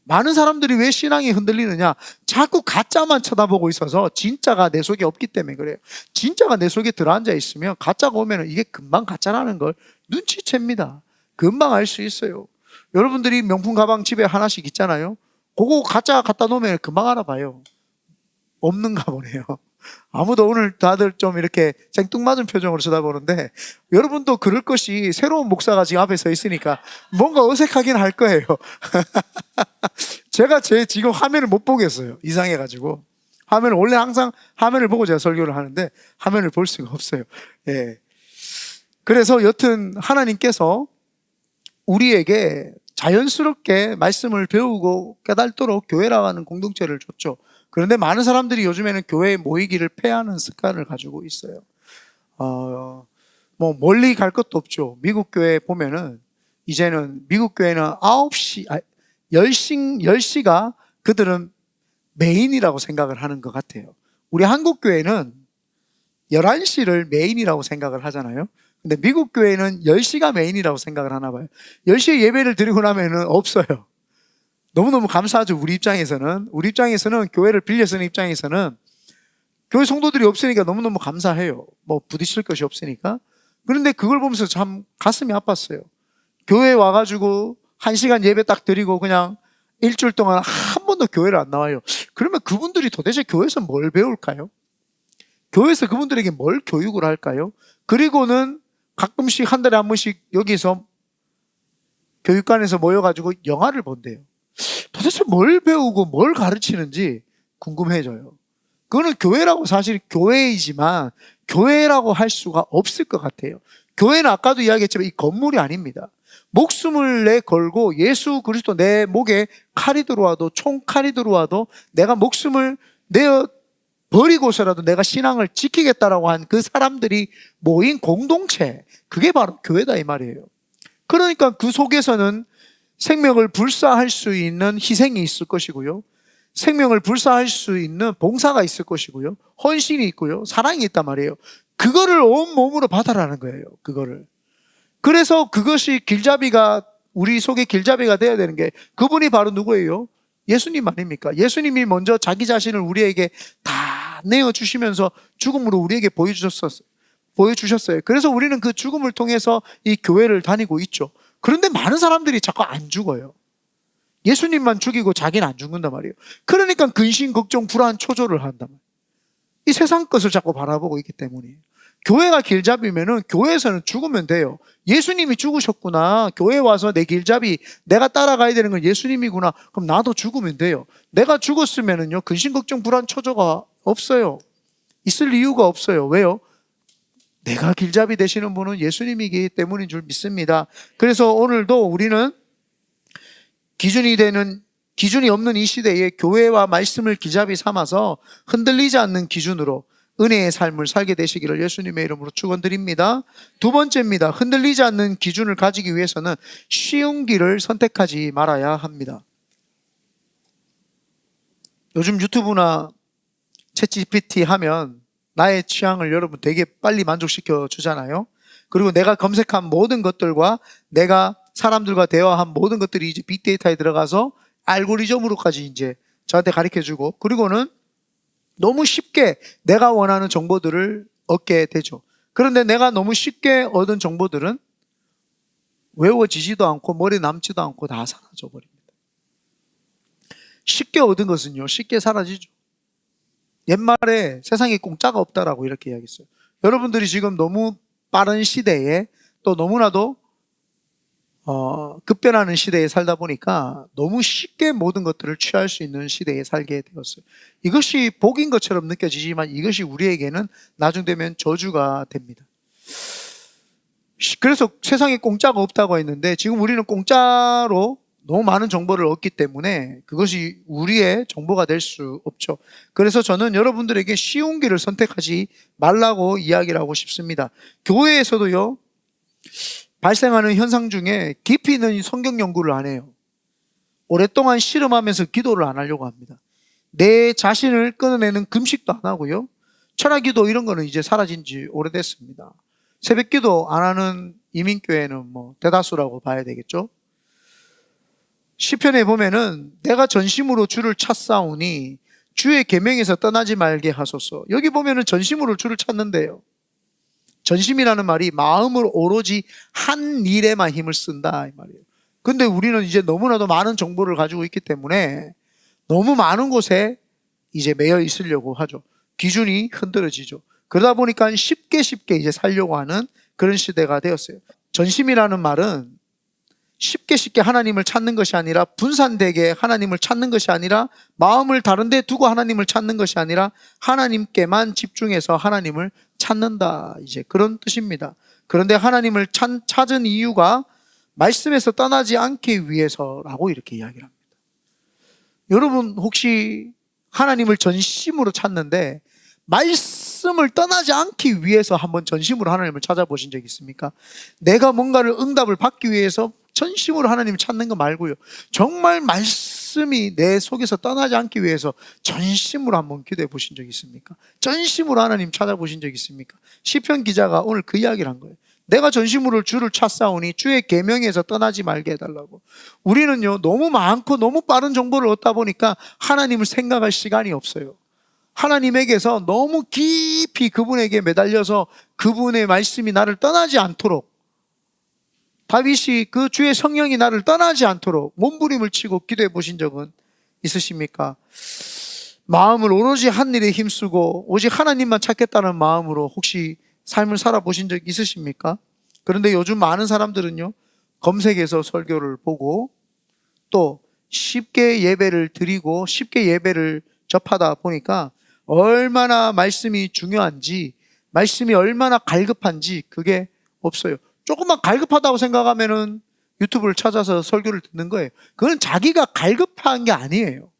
많은 사람들이 왜 신앙이 흔들리느냐? 자꾸 가짜만 쳐다보고 있어서 진짜가 내 속에 없기 때문에 그래요. 진짜가 내 속에 들어앉아 있으면 가짜가 오면은 이게 금방 가짜라는 걸 눈치챕니다. 금방 알 수 있어요. 여러분들이 명품 가방 집에 하나씩 있잖아요. 그거 가짜 갖다 놓으면 금방 알아봐요. 없는가 보네요. 아무도 오늘 다들 좀 이렇게 생뚱맞은 표정으로 쳐다보는데 여러분도 그럴 것이 새로운 목사가 지금 앞에 서 있으니까 뭔가 어색하긴 할 거예요. 제가 제 지금 화면을 못 보겠어요. 이상해가지고. 원래 항상 화면을 보고 제가 설교를 하는데 화면을 볼 수가 없어요. 예. 그래서 여튼 하나님께서 우리에게 자연스럽게 말씀을 배우고 깨닫도록 교회라고 하는 공동체를 줬죠. 그런데 많은 사람들이 요즘에는 교회에 모이기를 패하는 습관을 가지고 있어요. 뭐 멀리 갈 것도 없죠. 미국 교회 보면은 이제는 미국 교회는 10시가 그들은 메인이라고 생각을 하는 것 같아요. 우리 한국 교회는 11시를 메인이라고 생각을 하잖아요. 근데 미국 교회는 10시가 메인이라고 생각을 하나 봐요. 10시에 예배를 드리고 나면은 없어요. 너무너무 감사하죠. 우리 입장에서는 교회를 빌려 쓰는 입장에서는 교회 성도들이 없으니까 너무너무 감사해요. 뭐 부딪힐 것이 없으니까. 그런데 그걸 보면서 참 가슴이 아팠어요. 교회에 와가지고 1시간 예배 딱 드리고 그냥 일주일 동안 한 번도 교회를 안 나와요. 그러면 그분들이 도대체 교회에서 뭘 배울까요? 교회에서 그분들에게 뭘 교육을 할까요? 그리고는 가끔씩 한 달에 한 번씩 여기서 교육관에서 모여가지고 영화를 본대요. 도대체 뭘 배우고 뭘 가르치는지 궁금해져요. 그거는 교회라고 사실 교회이지만 교회라고 할 수가 없을 것 같아요. 교회는 아까도 이야기했지만 이 건물이 아닙니다. 목숨을 내 걸고 예수 그리스도 내 목에 칼이 들어와도 총칼이 들어와도 내가 목숨을 내어 버리고서라도 내가 신앙을 지키겠다라고 한 그 사람들이 모인 공동체, 그게 바로 교회다 이 말이에요. 그러니까 그 속에서는 생명을 불사할 수 있는 희생이 있을 것이고요, 생명을 불사할 수 있는 봉사가 있을 것이고요, 헌신이 있고요, 사랑이 있단 말이에요. 그거를 온몸으로 받아라는 거예요. 그거를. 그래서 그것이 길잡이가, 우리 속에 길잡이가 돼야 되는 게 그분이 바로 누구예요? 예수님 아닙니까? 예수님이 먼저 자기 자신을 우리에게 다 내어주시면서 죽음으로 우리에게 보여주셨어요. 그래서 우리는 그 죽음을 통해서 이 교회를 다니고 있죠. 그런데 많은 사람들이 자꾸 안 죽어요. 예수님만 죽이고 자기는 안 죽는단 말이에요. 그러니까 근심, 걱정, 불안, 초조를 한단 말이에요. 이 세상 것을 자꾸 바라보고 있기 때문이에요. 교회가 길잡이면은 교회에서는 죽으면 돼요. 예수님이 죽으셨구나. 교회에 와서 내 길잡이, 내가 따라가야 되는 건 예수님이구나. 그럼 나도 죽으면 돼요. 내가 죽었으면은요, 근심, 걱정, 불안, 초조가 없어요. 있을 이유가 없어요. 왜요? 내가 길잡이 되시는 분은 예수님이기 때문인 줄 믿습니다. 그래서 오늘도 우리는 기준이 없는 이 시대에 교회와 말씀을 길잡이 삼아서 흔들리지 않는 기준으로 은혜의 삶을 살게 되시기를 예수님의 이름으로 축원드립니다. 두 번째입니다. 흔들리지 않는 기준을 가지기 위해서는 쉬운 길을 선택하지 말아야 합니다. 요즘 유튜브나 챗GPT 하면 나의 취향을 여러분 되게 빨리 만족시켜 주잖아요. 그리고 내가 검색한 모든 것들과 내가 사람들과 대화한 모든 것들이 이제 빅데이터에 들어가서 알고리즘으로까지 이제 저한테 가르쳐 주고, 그리고는 너무 쉽게 내가 원하는 정보들을 얻게 되죠. 그런데 내가 너무 쉽게 얻은 정보들은 외워지지도 않고 머리에 남지도 않고 다 사라져 버립니다. 쉽게 얻은 것은요, 쉽게 사라지죠. 옛말에 세상에 공짜가 없다라고 이렇게 이야기했어요. 여러분들이 지금 너무 빠른 시대에 또 너무나도 급변하는 시대에 살다 보니까 너무 쉽게 모든 것들을 취할 수 있는 시대에 살게 되었어요. 이것이 복인 것처럼 느껴지지만 이것이 우리에게는 나중 되면 저주가 됩니다. 그래서 세상에 공짜가 없다고 했는데 지금 우리는 공짜로 너무 많은 정보를 얻기 때문에 그것이 우리의 정보가 될 수 없죠. 그래서 저는 여러분들에게 쉬운 길을 선택하지 말라고 이야기를 하고 싶습니다. 교회에서도요, 발생하는 현상 중에 깊이 있는 성경 연구를 안 해요. 오랫동안 씨름하면서 기도를 안 하려고 합니다. 내 자신을 끊어내는 금식도 안 하고요. 철학기도 이런 거는 이제 사라진 지 오래됐습니다. 새벽기도 안 하는 이민교회는 뭐 대다수라고 봐야 되겠죠. 시편에 보면은 내가 전심으로 주를 찾사오니 주의 계명에서 떠나지 말게 하소서. 여기 보면은 전심으로 주를 찾는데요. 전심이라는 말이 마음을 오로지 한 일에만 힘을 쓴다 이 말이에요. 근데 우리는 이제 너무나도 많은 정보를 가지고 있기 때문에 너무 많은 곳에 이제 매여 있으려고 하죠. 기준이 흔들어지죠. 그러다 보니까 쉽게 이제 살려고 하는 그런 시대가 되었어요. 전심이라는 말은 쉽게 하나님을 찾는 것이 아니라 분산되게 하나님을 찾는 것이 아니라 마음을 다른 데 두고 하나님을 찾는 것이 아니라 하나님께만 집중해서 하나님을 찾는다. 이제 그런 뜻입니다. 그런데 하나님을 찾은 이유가 말씀에서 떠나지 않기 위해서라고 이렇게 이야기를 합니다. 여러분 혹시 하나님을 전심으로 찾는데 말씀을 떠나지 않기 위해서 한번 전심으로 하나님을 찾아보신 적 있습니까? 내가 뭔가를 응답을 받기 위해서 전심으로 하나님을 찾는 거 말고요, 정말 말씀이 내 속에서 떠나지 않기 위해서 전심으로 한번 기도해 보신 적 있습니까? 전심으로 하나님 찾아보신 적 있습니까? 시편 기자가 오늘 그 이야기를 한 거예요. 내가 전심으로 주를 찾사오니 주의 계명에서 떠나지 말게 해달라고. 우리는요, 너무 많고 너무 빠른 정보를 얻다 보니까 하나님을 생각할 시간이 없어요. 하나님에게서 너무 깊이 그분에게 매달려서 그분의 말씀이 나를 떠나지 않도록, 다윗이 그 주의 성령이 나를 떠나지 않도록 몸부림을 치고 기도해 보신 적은 있으십니까? 마음을 오로지 한 일에 힘쓰고 오직 하나님만 찾겠다는 마음으로 혹시 삶을 살아보신 적 있으십니까? 그런데 요즘 많은 사람들은요, 검색해서 설교를 보고 또 쉽게 예배를 드리고 쉽게 예배를 접하다 보니까 얼마나 말씀이 중요한지, 말씀이 얼마나 갈급한지 그게 없어요. 조금만 갈급하다고 생각하면은 유튜브를 찾아서 설교를 듣는 거예요. 그건 자기가 갈급한 게 아니에요.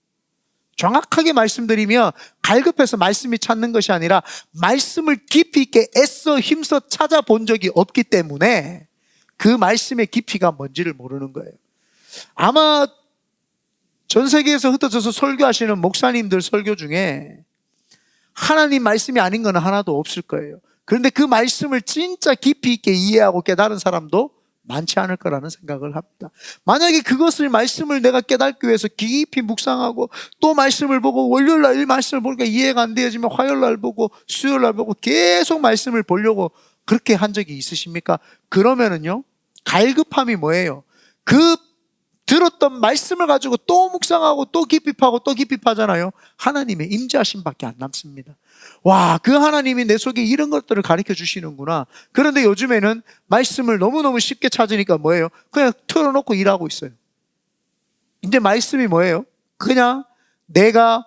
정확하게 말씀드리면 갈급해서 말씀이 찾는 것이 아니라 말씀을 깊이 있게 애써 힘써 찾아본 적이 없기 때문에 그 말씀의 깊이가 뭔지를 모르는 거예요. 아마 전 세계에서 흩어져서 설교하시는 목사님들 설교 중에 하나님 말씀이 아닌 건 하나도 없을 거예요. 그런데 그 말씀을 진짜 깊이 있게 이해하고 깨달은 사람도 많지 않을 거라는 생각을 합니다. 만약에 그것을 말씀을 내가 깨닫기 위해서 깊이 묵상하고 또 말씀을 보고 월요일날 이 말씀을 보니까 이해가 안 되어지면 화요일날 보고 수요일날 보고 계속 말씀을 보려고 그렇게 한 적이 있으십니까? 그러면은요, 갈급함이 뭐예요? 그 들었던 말씀을 가지고 또 묵상하고 또 깊이 파고 또 깊이 파잖아요. 하나님의 임재하심밖에 안 남습니다. 와, 그 하나님이 내 속에 이런 것들을 가르쳐 주시는구나. 그런데 요즘에는 말씀을 너무너무 쉽게 찾으니까 뭐예요? 그냥 틀어놓고 일하고 있어요. 이제 말씀이 뭐예요? 그냥 내가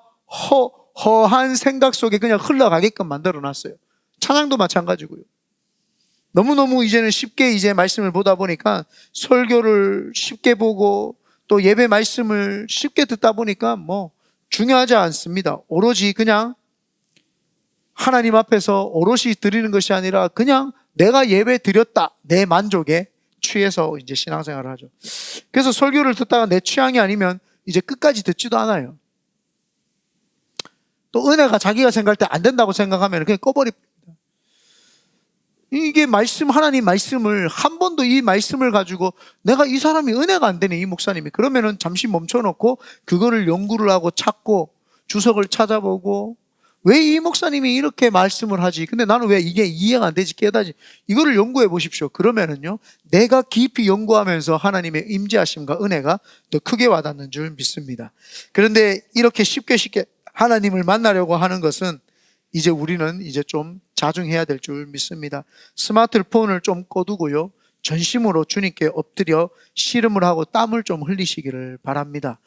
허한 생각 속에 그냥 흘러가게끔 만들어 놨어요. 찬양도 마찬가지고요. 너무너무 이제는 쉽게 이제 말씀을 보다 보니까 설교를 쉽게 보고 또 예배 말씀을 쉽게 듣다 보니까 뭐 중요하지 않습니다. 오로지 그냥 하나님 앞에서 오롯이 드리는 것이 아니라 그냥 내가 예배 드렸다, 내 만족에 취해서 이제 신앙생활을 하죠. 그래서 설교를 듣다가 내 취향이 아니면 이제 끝까지 듣지도 않아요. 또 은혜가 자기가 생각할 때 안 된다고 생각하면 그냥 꺼버립니다. 이게 말씀, 하나님 말씀을 한 번도 이 말씀을 가지고 내가 이 사람이 은혜가 안 되네, 이 목사님이. 그러면은 잠시 멈춰놓고 그거를 연구를 하고 찾고 주석을 찾아보고 왜 이 목사님이 이렇게 말씀을 하지? 근데 나는 왜 이게 이해가 안 되지? 깨닫지? 이거를 연구해 보십시오. 그러면은요, 내가 깊이 연구하면서 하나님의 임재하심과 은혜가 더 크게 와닿는 줄 믿습니다. 그런데 이렇게 쉽게 하나님을 만나려고 하는 것은 이제 우리는 이제 좀 자중해야 될 줄 믿습니다. 스마트폰을 좀 꺼두고요, 전심으로 주님께 엎드려 씨름을 하고 땀을 좀 흘리시기를 바랍니다.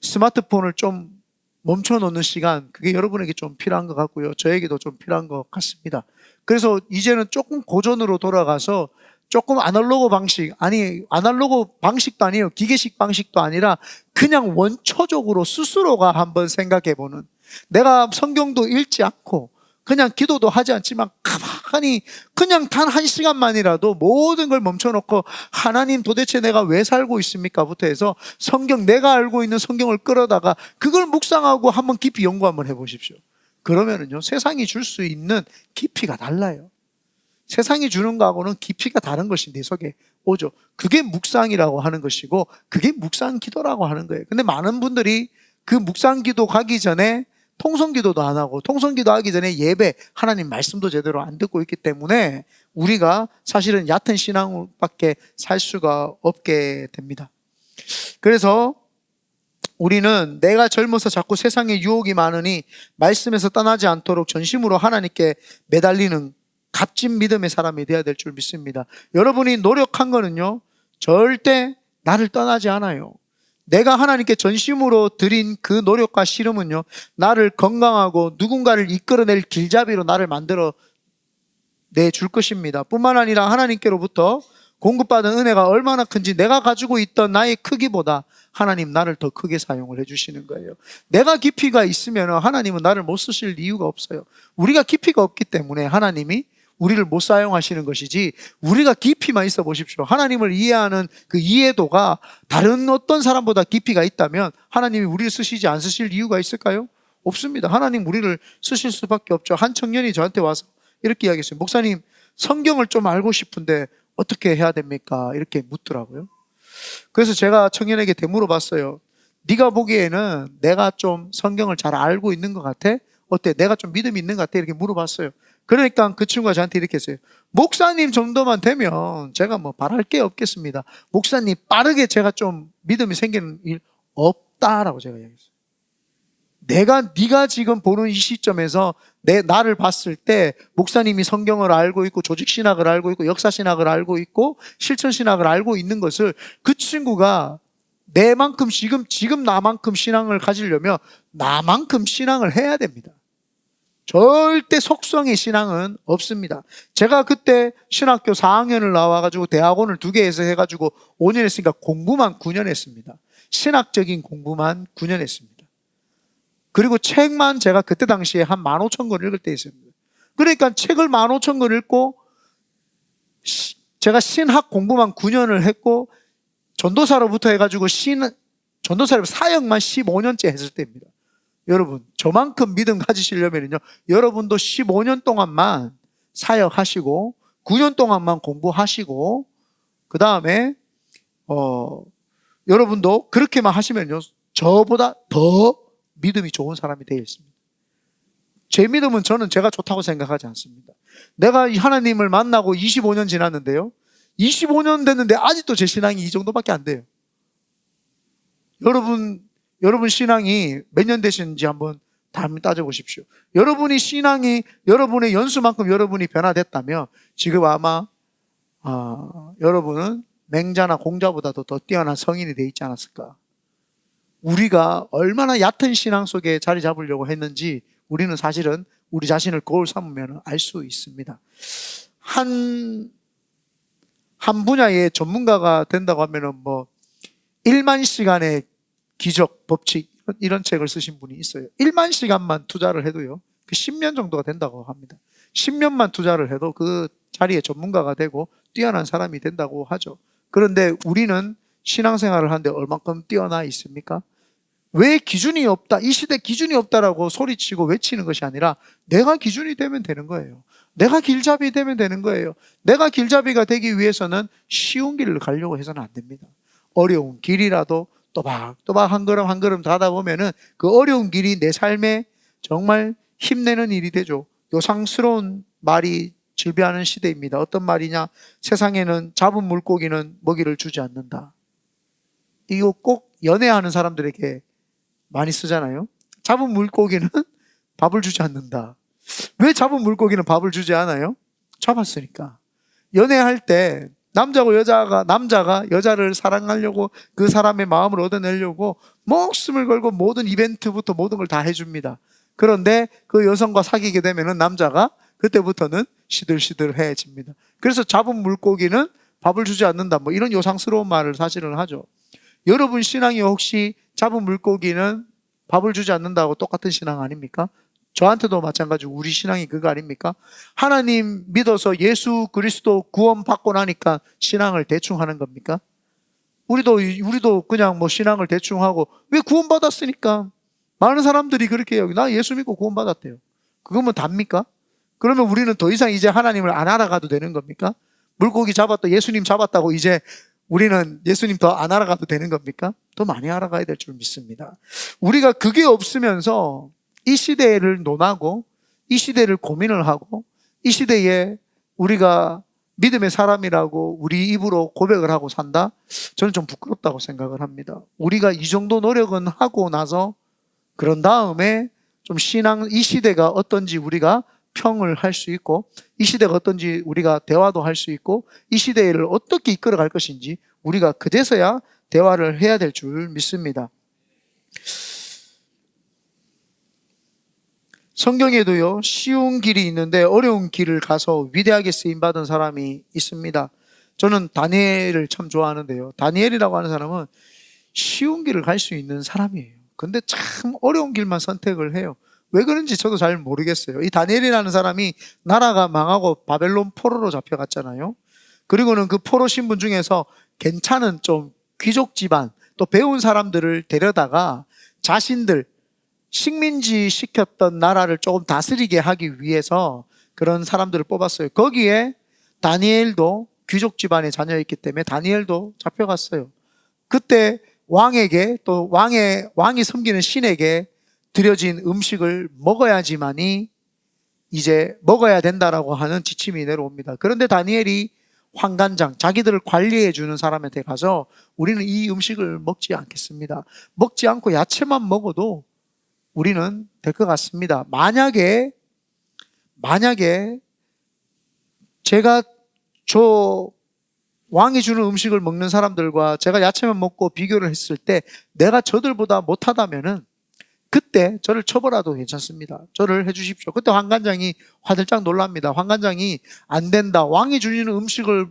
스마트폰을 좀 멈춰놓는 시간, 그게 여러분에게 좀 필요한 것 같고요, 저에게도 좀 필요한 것 같습니다. 그래서 이제는 조금 고전으로 돌아가서 조금 아날로그 방식, 아니 아날로그 방식도 아니에요. 기계식 방식도 아니라 그냥 원초적으로 스스로가 한번 생각해보는, 내가 성경도 읽지 않고 그냥 기도도 하지 않지만 가만히 그냥 단 1시간만이라도 모든 걸 멈춰놓고 하나님 도대체 내가 왜 살고 있습니까? 부터 해서 성경, 내가 알고 있는 성경을 끌어다가 그걸 묵상하고 한번 깊이 연구 한번 해보십시오. 그러면은요, 세상이 줄 수 있는 깊이가 달라요. 세상이 주는 거하고는 깊이가 다른 것이 내 속에 오죠. 그게 묵상이라고 하는 것이고, 그게 묵상 기도라고 하는 거예요. 근데 많은 분들이 그 묵상 기도 가기 전에 통성 기도도 안 하고, 통성 기도 하기 전에 예배, 하나님 말씀도 제대로 안 듣고 있기 때문에 우리가 사실은 얕은 신앙밖에 살 수가 없게 됩니다. 그래서 우리는 내가 젊어서 자꾸 세상에 유혹이 많으니 말씀에서 떠나지 않도록 전심으로 하나님께 매달리는 값진 믿음의 사람이 되어야 될 줄 믿습니다. 여러분이 노력한 거는요, 절대 나를 떠나지 않아요. 내가 하나님께 전심으로 드린 그 노력과 씨름은요, 나를 건강하고 누군가를 이끌어낼 길잡이로 나를 만들어 내줄 것입니다. 뿐만 아니라 하나님께로부터 공급받은 은혜가 얼마나 큰지, 내가 가지고 있던 나의 크기보다 하나님 나를 더 크게 사용을 해주시는 거예요. 내가 깊이가 있으면 하나님은 나를 못 쓰실 이유가 없어요. 우리가 깊이가 없기 때문에 하나님이 우리를 못 사용하시는 것이지, 우리가 깊이만 있어 보십시오. 하나님을 이해하는 그 이해도가 다른 어떤 사람보다 깊이가 있다면 하나님이 우리를 쓰시지 안 쓰실 이유가 있을까요? 없습니다. 하나님 우리를 쓰실 수밖에 없죠. 한 청년이 저한테 와서 이렇게 이야기했어요. 목사님, 성경을 좀 알고 싶은데 어떻게 해야 됩니까? 이렇게 묻더라고요. 그래서 제가 청년에게 되물어봤어요. 네가 보기에는 내가 좀 성경을 잘 알고 있는 것 같아? 어때? 내가 좀 믿음이 있는 것 같아? 이렇게 물어봤어요. 그러니까 그 친구가 저한테 이렇게 했어요. 목사님 정도만 되면 제가 뭐 바랄 게 없겠습니다. 목사님 빠르게 제가 좀 믿음이 생기는 일 없다라고 제가 이야기했어요. 네가 지금 보는 이 시점에서 나를 봤을 때 목사님이 성경을 알고 있고 조직신학을 알고 있고 역사신학을 알고 있고 실천신학을 알고 있는 것을, 그 친구가 내만큼 지금 나만큼 신앙을 가지려면 나만큼 신앙을 해야 됩니다. 절대 속성의 신앙은 없습니다. 제가 그때 신학교 4학년을 나와가지고 대학원을 2개에서 해가지고 5년 했으니까 공부만 9년 했습니다. 신학적인 공부만 9년 했습니다. 그리고 책만 제가 그때 당시에 한 15,000권 읽을 때 있습니다. 그러니까 책을 15,000권 읽고 제가 신학 공부만 9년을 했고 전도사로부터 해가지고 전도사로 사역만 15년째 했을 때입니다. 여러분, 저만큼 믿음 가지시려면요, 여러분도 15년 동안만 사역하시고 9년 동안만 공부하시고 그 다음에 여러분도 그렇게만 하시면요, 저보다 더 믿음이 좋은 사람이 되어 있습니다. 제 믿음은 제가 좋다고 생각하지 않습니다. 내가 하나님을 만나고 25년 지났는데요, 25년 됐는데 아직도 제 신앙이 이 정도밖에 안 돼요. 여러분 신앙이 몇 년 되시는지 한번 따져보십시오. 여러분이 신앙이 여러분의 연수만큼 여러분이 변화됐다면 지금 아마 여러분은 맹자나 공자보다도 더 뛰어난 성인이 되어 있지 않았을까. 우리가 얼마나 얕은 신앙 속에 자리 잡으려고 했는지 우리는 사실은 우리 자신을 거울 삼으면 알 수 있습니다. 한 분야의 전문가가 된다고 하면은 1만 시간의 기적, 법칙, 이런 책을 쓰신 분이 있어요. 1만 시간만 투자를 해도요, 그 10년 정도가 된다고 합니다. 10년만 투자를 해도 그 자리에 전문가가 되고 뛰어난 사람이 된다고 하죠. 그런데 우리는 신앙생활을 하는데 얼만큼 뛰어나 있습니까? 왜 기준이 없다, 이 시대 기준이 없다라고 소리치고 외치는 것이 아니라 내가 기준이 되면 되는 거예요. 내가 길잡이 되면 되는 거예요. 내가 길잡이가 되기 위해서는 쉬운 길을 가려고 해서는 안 됩니다. 어려운 길이라도 또박또박 한 걸음 한 걸음 가다 보면은 그 어려운 길이 내 삶에 정말 힘내는 일이 되죠. 요상스러운 말이 질비하는 시대입니다. 어떤 말이냐? 세상에는 잡은 물고기는 먹이를 주지 않는다. 이거 꼭 연애하는 사람들에게 많이 쓰잖아요. 잡은 물고기는 밥을 주지 않는다. 왜 잡은 물고기는 밥을 주지 않아요? 잡았으니까. 연애할 때 남자가 여자를 사랑하려고 그 사람의 마음을 얻어내려고 목숨을 걸고 모든 이벤트부터 모든 걸 다 해줍니다. 그런데 그 여성과 사귀게 되면은 남자가 그때부터는 시들시들해집니다. 그래서 잡은 물고기는 밥을 주지 않는다. 뭐 이런 요상스러운 말을 사실은 하죠. 여러분 신앙이 혹시 잡은 물고기는 밥을 주지 않는다고 똑같은 신앙 아닙니까? 저한테도 마찬가지고 우리 신앙이 그거 아닙니까? 하나님 믿어서 예수 그리스도 구원 받고 나니까 신앙을 대충 하는 겁니까? 우리도 그냥 뭐 신앙을 대충 하고, 왜 구원 받았으니까? 많은 사람들이 그렇게 해요. 나 예수 믿고 구원 받았대요. 그거면 답니까? 그러면 우리는 더 이상 이제 하나님을 안 알아가도 되는 겁니까? 물고기 잡았다, 예수님 잡았다고 이제 우리는 예수님 더 안 알아가도 되는 겁니까? 더 많이 알아가야 될 줄 믿습니다. 우리가 그게 없으면서 이 시대를 논하고 이 시대를 고민을 하고 이 시대에 우리가 믿음의 사람이라고 우리 입으로 고백을 하고 산다? 저는 좀 부끄럽다고 생각을 합니다. 우리가 이 정도 노력은 하고 나서 그런 다음에 좀 신앙, 이 시대가 어떤지 우리가 평을 할 수 있고 이 시대가 어떤지 우리가 대화도 할 수 있고 이 시대를 어떻게 이끌어갈 것인지 우리가 그제서야 대화를 해야 될 줄 믿습니다. 성경에도요, 쉬운 길이 있는데 어려운 길을 가서 위대하게 쓰임받은 사람이 있습니다. 저는 다니엘을 참 좋아하는데요, 다니엘이라고 하는 사람은 쉬운 길을 갈 수 있는 사람이에요. 근데 참 어려운 길만 선택을 해요. 왜 그런지 저도 잘 모르겠어요. 이 다니엘이라는 사람이 나라가 망하고 바벨론 포로로 잡혀갔잖아요. 그리고는 그 포로 신분 중에서 괜찮은 좀 귀족 집안, 또 배운 사람들을 데려다가 자신들 식민지 시켰던 나라를 조금 다스리게 하기 위해서 그런 사람들을 뽑았어요. 거기에 다니엘도 귀족 집안의 자녀였기 때문에 다니엘도 잡혀갔어요. 그때 왕에게, 또 왕이 섬기는 신에게 드려진 음식을 먹어야지만이 이제 먹어야 된다라고 하는 지침이 내려옵니다. 그런데 다니엘이 환관장, 자기들을 관리해 주는 사람한테 가서 우리는 이 음식을 먹지 않겠습니다. 먹지 않고 야채만 먹어도 우리는 될 것 같습니다. 만약에 제가 저 왕이 주는 음식을 먹는 사람들과 제가 야채만 먹고 비교를 했을 때 내가 저들보다 못하다면은 그때 저를 쳐버려도 괜찮습니다. 저를 해주십시오. 그때 환관장이 화들짝 놀랍니다. 환관장이 안 된다. 왕이 주는 음식을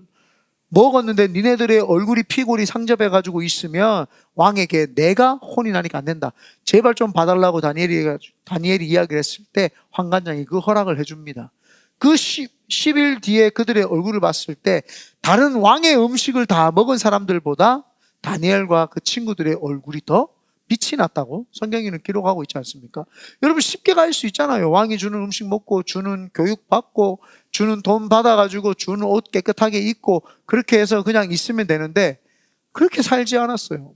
먹었는데 니네들의 얼굴이 피골이 상접해가지고 있으면 왕에게 내가 혼이 나니까 안 된다. 제발 좀 봐달라고 다니엘이 이야기를 했을 때 환관장이 그 허락을 해줍니다. 그 10일 뒤에 그들의 얼굴을 봤을 때 다른 왕의 음식을 다 먹은 사람들보다 다니엘과 그 친구들의 얼굴이 더 빛이 났다고 성경에는 기록하고 있지 않습니까? 여러분 쉽게 갈 수 있잖아요. 왕이 주는 음식 먹고 주는 교육 받고 주는 돈 받아가지고 주는 옷 깨끗하게 입고 그렇게 해서 그냥 있으면 되는데 그렇게 살지 않았어요.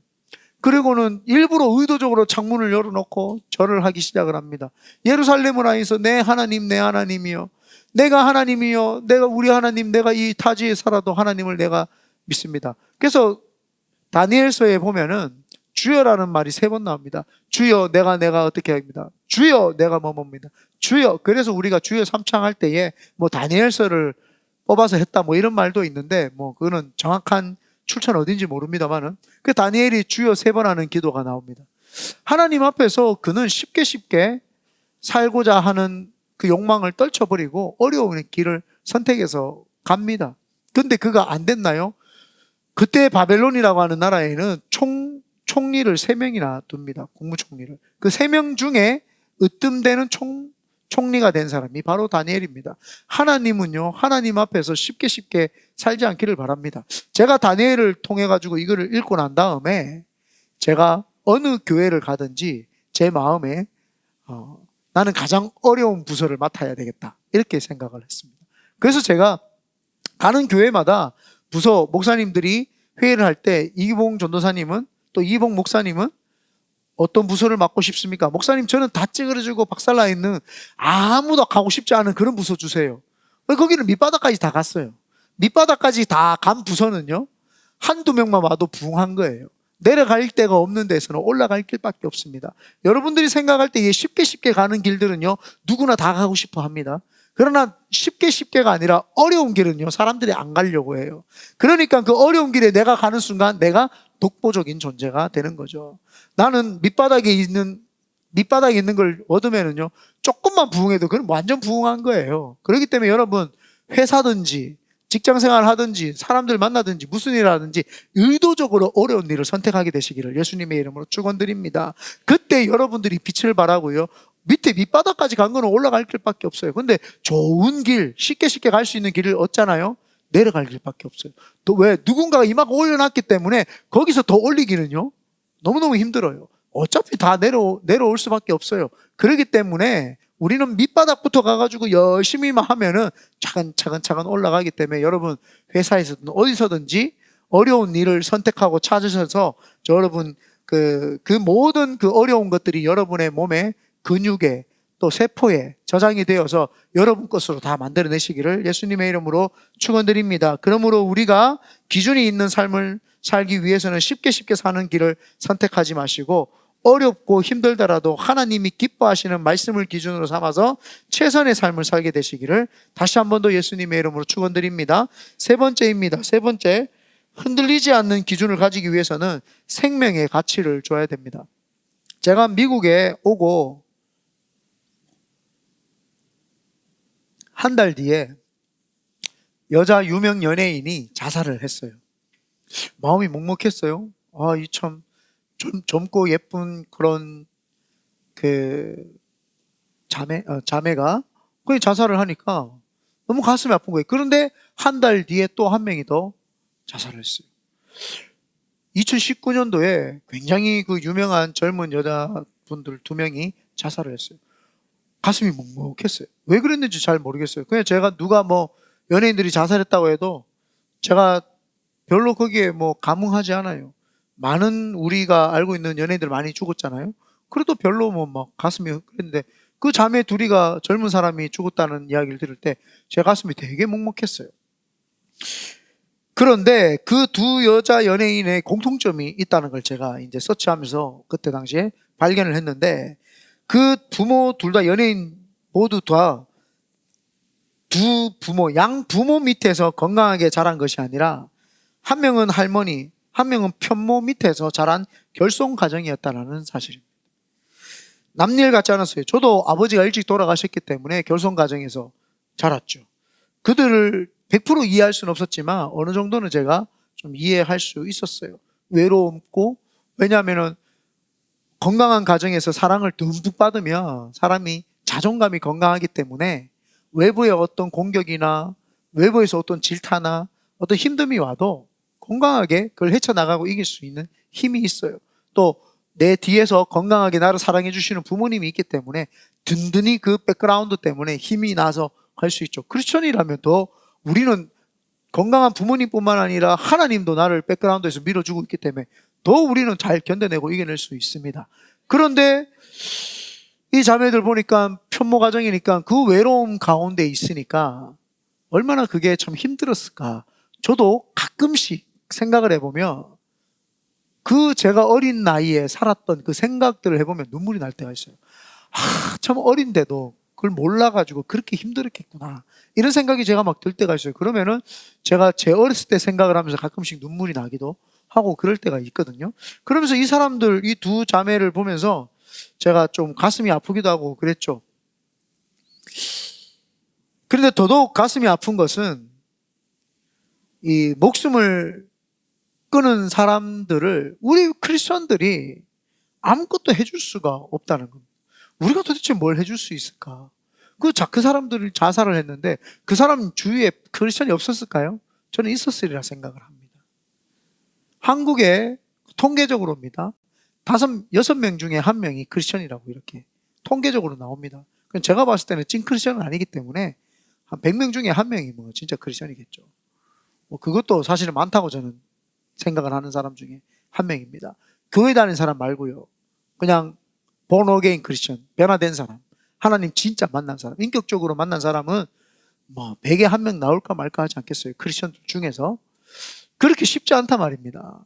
그리고는 일부러 의도적으로 창문을 열어놓고 절을 하기 시작을 합니다. 예루살렘을 향해서 내 하나님 내 하나님이여, 내가 하나님이여, 내가 우리 하나님, 내가 이 타지에 살아도 하나님을 내가 믿습니다. 그래서 다니엘서에 보면은 주여라는 말이 3번 나옵니다. 주여 내가 어떻게 합니다. 주여 내가 뭐뭡니다. 주여. 그래서 우리가 주여 삼창할 때에 뭐 다니엘서를 뽑아서 했다 뭐 이런 말도 있는데 뭐 그거는 정확한 출처는 어딘지 모릅니다만은 그 다니엘이 주여 3번 하는 기도가 나옵니다. 하나님 앞에서 그는 쉽게 살고자 하는 그 욕망을 떨쳐버리고 어려운 길을 선택해서 갑니다. 근데 그가 안 됐나요? 그때 바벨론이라고 하는 나라에는 총리를 3명이나 둡니다. 국무총리를. 그 3명 중에 으뜸되는 총리가 된 사람이 바로 다니엘입니다. 하나님은요, 하나님 앞에서 쉽게 살지 않기를 바랍니다. 제가 다니엘을 통해 가지고 이거를 읽고 난 다음에 제가 어느 교회를 가든지 제 마음에 나는 가장 어려운 부서를 맡아야 되겠다 이렇게 생각을 했습니다. 그래서 제가 가는 교회마다 부서 목사님들이 회의를 할 때 이기봉 전도사님은 또 이봉 목사님은 어떤 부서를 맡고 싶습니까? 목사님 저는 다 찌그러지고 박살나 있는 아무도 가고 싶지 않은 그런 부서 주세요. 거기는 밑바닥까지 다 갔어요. 밑바닥까지 다 간 부서는요, 한두 명만 와도 부흥한 거예요. 내려갈 데가 없는 데서는 올라갈 길밖에 없습니다. 여러분들이 생각할 때 쉽게 가는 길들은요 누구나 다 가고 싶어 합니다. 그러나 쉽게가 아니라 어려운 길은요 사람들이 안 가려고 해요. 그러니까 그 어려운 길에 내가 가는 순간 내가 독보적인 존재가 되는 거죠. 나는 밑바닥에 있는 걸 얻으면은요 조금만 부흥해도 그건 완전 부흥한 거예요. 그렇기 때문에 여러분 회사든지 직장 생활을 하든지 사람들 만나든지 무슨 일을 하든지 의도적으로 어려운 일을 선택하게 되시기를 예수님의 이름으로 축원드립니다. 그때 여러분들이 빛을 발하고요. 밑에 밑바닥까지 간 거는 올라갈 길밖에 없어요. 근데 좋은 길, 쉽게 갈 수 있는 길을 얻잖아요. 내려갈 길밖에 없어요. 또 왜? 누군가가 이만큼 올려놨기 때문에 거기서 더 올리기는요. 너무너무 힘들어요. 어차피 다 내려올 수밖에 없어요. 그렇기 때문에 우리는 밑바닥부터 가가지고 열심히만 하면은 차근차근 올라가기 때문에 여러분 회사에서든 어디서든지 어려운 일을 선택하고 찾으셔서 여러분 그 모든 그 어려운 것들이 여러분의 몸에 근육에 또 세포에 저장이 되어서 여러분 것으로 다 만들어내시기를 예수님의 이름으로 축원드립니다. 그러므로 우리가 기준이 있는 삶을 살기 위해서는 쉽게 사는 길을 선택하지 마시고 어렵고 힘들더라도 하나님이 기뻐하시는 말씀을 기준으로 삼아서 최선의 삶을 살게 되시기를 다시 한 번 더 예수님의 이름으로 축원드립니다. 세 번째입니다. 세 번째, 흔들리지 않는 기준을 가지기 위해서는 생명의 가치를 줘야 됩니다. 제가 미국에 오고 한 달 뒤에 여자 유명 연예인이 자살을 했어요. 마음이 먹먹했어요. 이 참 젊고 예쁜 그런 자매가 그냥 자살을 하니까 너무 가슴이 아픈 거예요. 그런데 한 달 뒤에 또 한 명이 더 자살을 했어요. 2019년도에 굉장히 그 유명한 젊은 여자분들 2명이 자살을 했어요. 가슴이 먹먹했어요. 왜 그랬는지 잘 모르겠어요. 그냥 제가 누가 연예인들이 자살했다고 해도 제가 별로 거기에 감흥하지 않아요. 많은 우리가 알고 있는 연예인들 많이 죽었잖아요. 그래도 별로 가슴이 그랬는데 그 자매 둘이가 젊은 사람이 죽었다는 이야기를 들을 때 제 가슴이 되게 먹먹했어요. 그런데 그 두 여자 연예인의 공통점이 있다는 걸 제가 이제 서치하면서 그때 당시에 발견을 했는데 그 부모 둘 다 연예인 모두 다 두 부모, 양 부모 밑에서 건강하게 자란 것이 아니라 한 명은 할머니, 한 명은 편모 밑에서 자란 결손 가정이었다는 사실입니다. 남일 같지 않았어요. 저도 아버지가 일찍 돌아가셨기 때문에 결손 가정에서 자랐죠. 그들을 100% 이해할 수는 없었지만 어느 정도는 제가 좀 이해할 수 있었어요. 외로웠고, 왜냐하면 건강한 가정에서 사랑을 듬뿍 받으면 사람이 자존감이 건강하기 때문에 외부의 어떤 공격이나 외부에서 어떤 질타나 어떤 힘듦이 와도 건강하게 그걸 헤쳐나가고 이길 수 있는 힘이 있어요. 또 내 뒤에서 건강하게 나를 사랑해 주시는 부모님이 있기 때문에 든든히 그 백그라운드 때문에 힘이 나서 갈 수 있죠. 크리스천이라면 더 우리는 건강한 부모님뿐만 아니라 하나님도 나를 백그라운드에서 밀어주고 있기 때문에 더 우리는 잘 견뎌내고 이겨낼 수 있습니다. 그런데 이 자매들 보니까 편모 가정이니까 그 외로움 가운데 있으니까 얼마나 그게 참 힘들었을까. 저도 가끔씩 생각을 해보면 제가 어린 나이에 살았던 그 생각들을 해보면 눈물이 날 때가 있어요. 참 어린데도 그걸 몰라가지고 그렇게 힘들었겠구나. 이런 생각이 제가 막 들 때가 있어요. 그러면은 제가 제 어렸을 때 생각을 하면서 가끔씩 눈물이 나기도 하고 그럴 때가 있거든요. 그러면서 이 사람들, 이 두 자매를 보면서 제가 좀 가슴이 아프기도 하고 그랬죠. 그런데 더더욱 가슴이 아픈 것은 이 목숨을 끊은 사람들을 우리 크리스천들이 아무것도 해줄 수가 없다는 겁니다. 우리가 도대체 뭘 해줄 수 있을까? 그 사람들이 자살을 했는데 그 사람 주위에 크리스천이 없었을까요? 저는 있었으리라 생각을 합니다. 한국에 통계적으로입니다. 6명 중에 1명이 크리스천이라고 이렇게 통계적으로 나옵니다. 제가 봤을 때는 찐 크리스천은 아니기 때문에 한 100명 중에 1명이 진짜 크리스천이겠죠. 그것도 사실은 많다고 저는 생각을 하는 사람 중에 1명입니다. 교회 다니는 사람 말고요. 그냥 born again 크리스천, 변화된 사람, 하나님 진짜 만난 사람, 인격적으로 만난 사람은 100에 1명 나올까 말까 하지 않겠어요. 크리스천들 중에서. 그렇게 쉽지 않단 말입니다.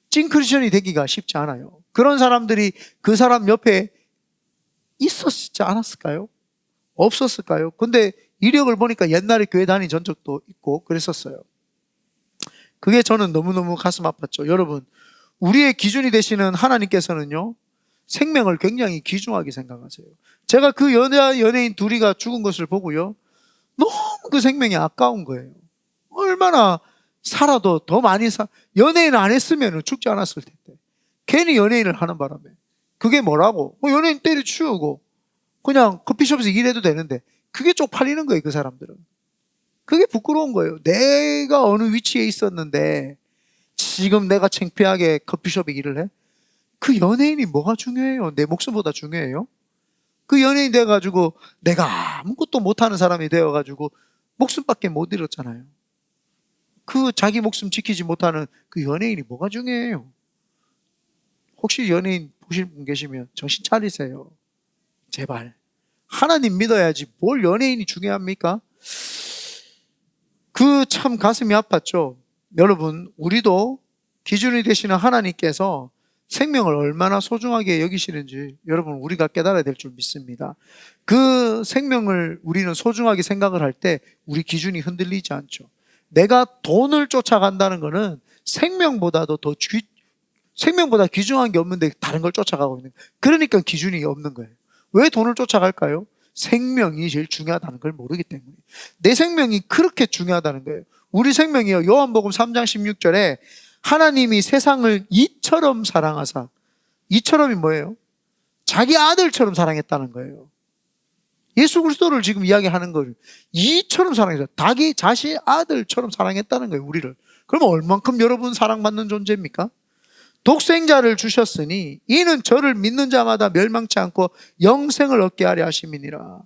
찐 크리스천이 되기가 쉽지 않아요. 그런 사람들이 그 사람 옆에 있었지 않았을까요? 없었을까요? 근데 이력을 보니까 옛날에 교회 다닌 전적도 있고 그랬었어요. 그게 저는 너무너무 가슴 아팠죠. 여러분, 우리의 기준이 되시는 하나님께서는요, 생명을 굉장히 귀중하게 생각하세요. 제가 그 여자 연예인 둘이가 죽은 것을 보고요, 너무 그 생명이 아까운 거예요. 얼마나 살아도 더 많이 연예인 안 했으면 죽지 않았을 텐데. 괜히 연예인을 하는 바람에. 그게 뭐라고? 연예인 때려치우고 그냥 커피숍에서 일해도 되는데 그게 쪽팔리는 거예요, 그 사람들은. 그게 부끄러운 거예요. 내가 어느 위치에 있었는데 지금 내가 창피하게 커피숍에 일을 해? 그 연예인이 뭐가 중요해요? 내 목숨보다 중요해요? 그 연예인 돼가지고 내가 아무것도 못하는 사람이 되어가지고 목숨밖에 못 잃었잖아요. 그 자기 목숨 지키지 못하는 그 연예인이 뭐가 중요해요? 혹시 연예인 보실 분 계시면 정신 차리세요. 제발. 하나님 믿어야지 뭘 연예인이 중요합니까? 그 참 가슴이 아팠죠. 여러분, 우리도 기준이 되시는 하나님께서 생명을 얼마나 소중하게 여기시는지 여러분 우리가 깨달아야 될 줄 믿습니다. 그 생명을 우리는 소중하게 생각을 할 때 우리 기준이 흔들리지 않죠. 내가 돈을 쫓아간다는 것은 생명보다도 생명보다 귀중한 게 없는데 다른 걸 쫓아가고 있는 거예요. 그러니까 기준이 없는 거예요. 왜 돈을 쫓아갈까요? 생명이 제일 중요하다는 걸 모르기 때문에. 내 생명이 그렇게 중요하다는 거예요. 우리 생명이요. 요한복음 3장 16절에 하나님이 세상을 이처럼 사랑하사, 이처럼이 뭐예요? 자기 아들처럼 사랑했다는 거예요. 예수 그리스도를 지금 이야기하는 거예요. 이처럼 사랑했어요. 자기 자신 아들처럼 사랑했다는 거예요, 우리를. 그러면 얼만큼 여러분 사랑받는 존재입니까? 독생자를 주셨으니 이는 저를 믿는 자마다 멸망치 않고 영생을 얻게 하려 하심이니라.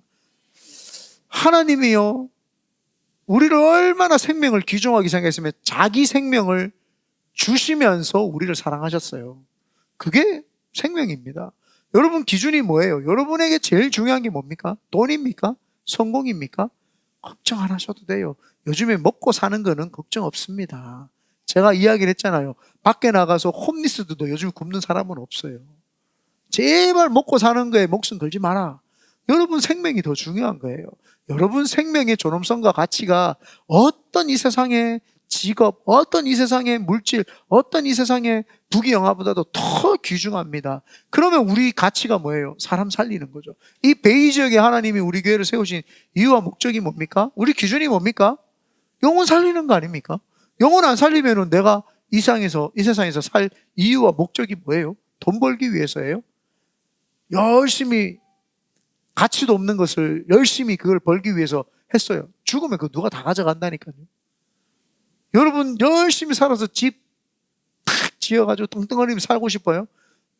하나님이요, 우리를 얼마나 생명을 귀중하게 생각했으면 자기 생명을 주시면서 우리를 사랑하셨어요. 그게 생명입니다. 여러분 기준이 뭐예요? 여러분에게 제일 중요한 게 뭡니까? 돈입니까? 성공입니까? 걱정 안 하셔도 돼요. 요즘에 먹고 사는 거는 걱정 없습니다. 제가 이야기를 했잖아요. 밖에 나가서 홈리스들도 요즘 굶는 사람은 없어요. 제발 먹고 사는 거에 목숨 걸지 마라. 여러분 생명이 더 중요한 거예요. 여러분 생명의 존엄성과 가치가 어떤 이 세상의 직업, 어떤 이 세상의 물질, 어떤 이 세상의 부귀영화보다도 더 귀중합니다. 그러면 우리 가치가 뭐예요? 사람 살리는 거죠. 이 베이 지역에 하나님이 우리 교회를 세우신 이유와 목적이 뭡니까? 우리 기준이 뭡니까? 영혼 살리는 거 아닙니까? 영혼 안 살리면은 내가 이 세상에서 살 이유와 목적이 뭐예요? 돈 벌기 위해서예요? 열심히 가치도 없는 것을 열심히 그걸 벌기 위해서 했어요. 죽으면 그거 누가 다 가져간다니까요. 여러분 열심히 살아서 집 탁 지어가지고 뚱뚱거리며 살고 싶어요?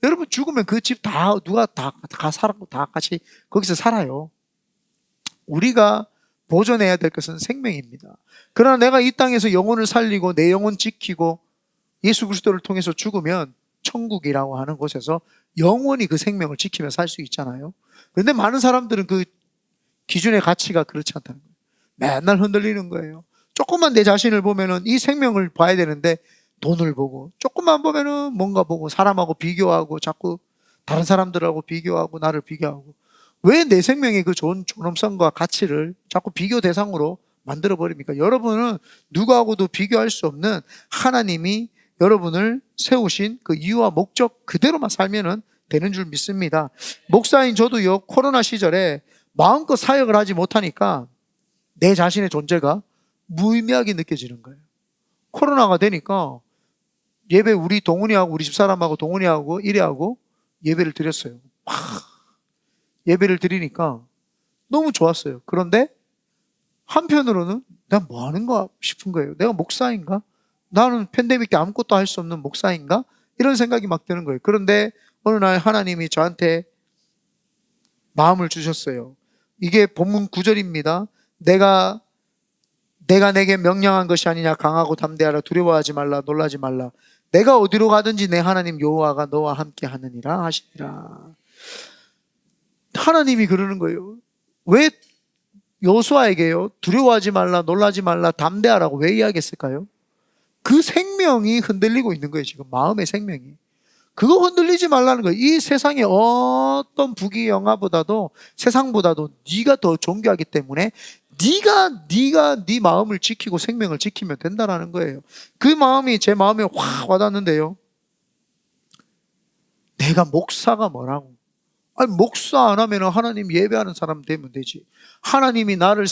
여러분 죽으면 그 집 다 누가 다 살고 다 같이 거기서 살아요. 우리가 보존해야 될 것은 생명입니다. 그러나 내가 이 땅에서 영혼을 살리고 내 영혼 지키고 예수 그리스도를 통해서 죽으면 천국이라고 하는 곳에서 영원히 그 생명을 지키며 살 수 있잖아요. 그런데 많은 사람들은 그 기준의 가치가 그렇지 않다는 거예요. 맨날 흔들리는 거예요. 조금만 내 자신을 보면은 이 생명을 봐야 되는데 돈을 보고, 조금만 보면은 뭔가 보고 사람하고 비교하고 자꾸 다른 사람들하고 비교하고 나를 비교하고, 왜 내 생명의 그 좋은 존엄성과 가치를 자꾸 비교 대상으로 만들어 버립니까? 여러분은 누구하고도 비교할 수 없는 하나님이 여러분을 세우신 그 이유와 목적 그대로만 살면은 되는 줄 믿습니다. 목사인 저도요, 코로나 시절에 마음껏 사역을 하지 못하니까 내 자신의 존재가 무의미하게 느껴지는 거예요. 코로나가 되니까 예배 우리 동훈이하고 우리 집사람하고 동훈이하고 이래하고 예배를 드렸어요. 예배를 드리니까 너무 좋았어요. 그런데 한편으로는 내가 뭐 하는가 싶은 거예요. 내가 목사인가? 나는 팬데믹 때 아무것도 할 수 없는 목사인가? 이런 생각이 막 드는 거예요. 그런데 어느 날 하나님이 저한테 마음을 주셨어요. 이게 본문 9절입니다. 내가 내게 명령한 것이 아니냐. 강하고 담대하라. 두려워하지 말라. 놀라지 말라. 내가 어디로 가든지 내 하나님 여호와가 너와 함께 하느니라 하시니라. 하나님이 그러는 거예요. 왜 여호수아에게요, 두려워하지 말라, 놀라지 말라, 담대하라고 왜 이야기했을까요? 그 생명이 흔들리고 있는 거예요. 지금 마음의 생명이. 그거 흔들리지 말라는 거예요. 이 세상의 어떤 부귀영화보다도 세상보다도 네가 더 존귀하기 때문에 네가 네 마음을 지키고 생명을 지키면 된다라는 거예요. 그 마음이 제 마음에 확 와닿는데요. 내가 목사가 뭐라고? 아니 목사 안 하면 하나님 예배하는 사람 되면 되지. 하나님이 나를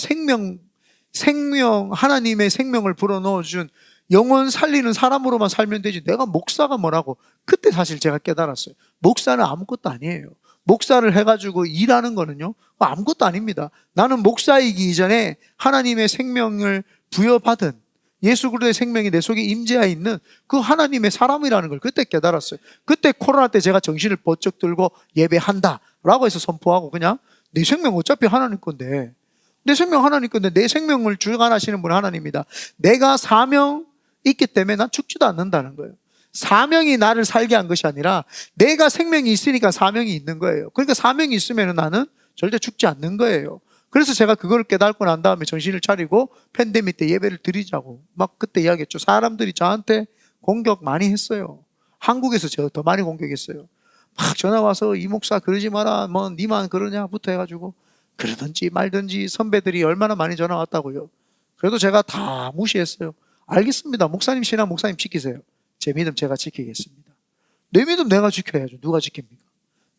생명, 하나님의 생명을 불어넣어준 영혼 살리는 사람으로만 살면 되지 내가 목사가 뭐라고. 그때 사실 제가 깨달았어요. 목사는 아무것도 아니에요. 목사를 해가지고 일하는 거는요 아무것도 아닙니다. 나는 목사이기 이전에 하나님의 생명을 부여받은 예수 그리스도의 생명이 내 속에 임재하여 있는 그 하나님의 사람이라는 걸 그때 깨달았어요. 그때 코로나 때 제가 정신을 번쩍 들고 예배한다 라고 해서 선포하고, 그냥 내 생명 어차피 하나님 건데, 내 생명 하나님 건데, 내 생명을 주관하시는 분은 하나님이다. 내가 사명 있기 때문에 난 죽지도 않는다는 거예요. 사명이 나를 살게 한 것이 아니라 내가 생명이 있으니까 사명이 있는 거예요. 그러니까 사명이 있으면 나는 절대 죽지 않는 거예요. 그래서 제가 그걸 깨닫고 난 다음에 정신을 차리고 팬데믹 때 예배를 드리자고 막 그때 이야기했죠. 사람들이 저한테 공격 많이 했어요. 한국에서 제가 더 많이 공격했어요. 막 전화 와서 이 목사 그러지 마라, 뭐 니만 그러냐부터 해가지고 그러든지 말든지 선배들이 얼마나 많이 전화 왔다고요. 그래도 제가 다 무시했어요. 알겠습니다. 목사님 신앙 목사님 지키세요. 제 믿음 제가 지키겠습니다. 내 믿음 내가 지켜야죠. 누가 지킵니까?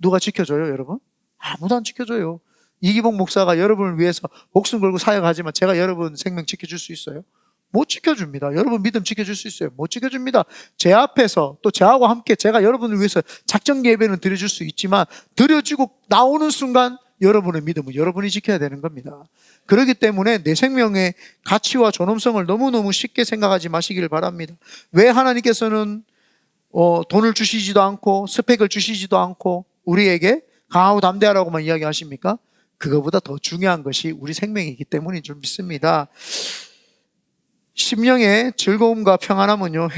누가 지켜줘요, 여러분? 아무도 안 지켜줘요. 이기복 목사가 여러분을 위해서 목숨 걸고 사역하지만 제가 여러분 생명 지켜줄 수 있어요? 못 지켜줍니다. 여러분 믿음 지켜줄 수 있어요? 못 지켜줍니다. 제 앞에서 또 저하고 함께 제가 여러분을 위해서 작정 예배는 드려줄 수 있지만 드려지고 나오는 순간 여러분의 믿음은 여러분이 지켜야 되는 겁니다. 그렇기 때문에 내 생명의 가치와 존엄성을 너무너무 쉽게 생각하지 마시길 바랍니다. 왜 하나님께서는 돈을 주시지도 않고 스펙을 주시지도 않고 우리에게 강하고 담대하라고만 이야기하십니까? 그거보다 더 중요한 것이 우리 생명이기 때문인 줄 믿습니다. 심령의 즐거움과 평안함은요,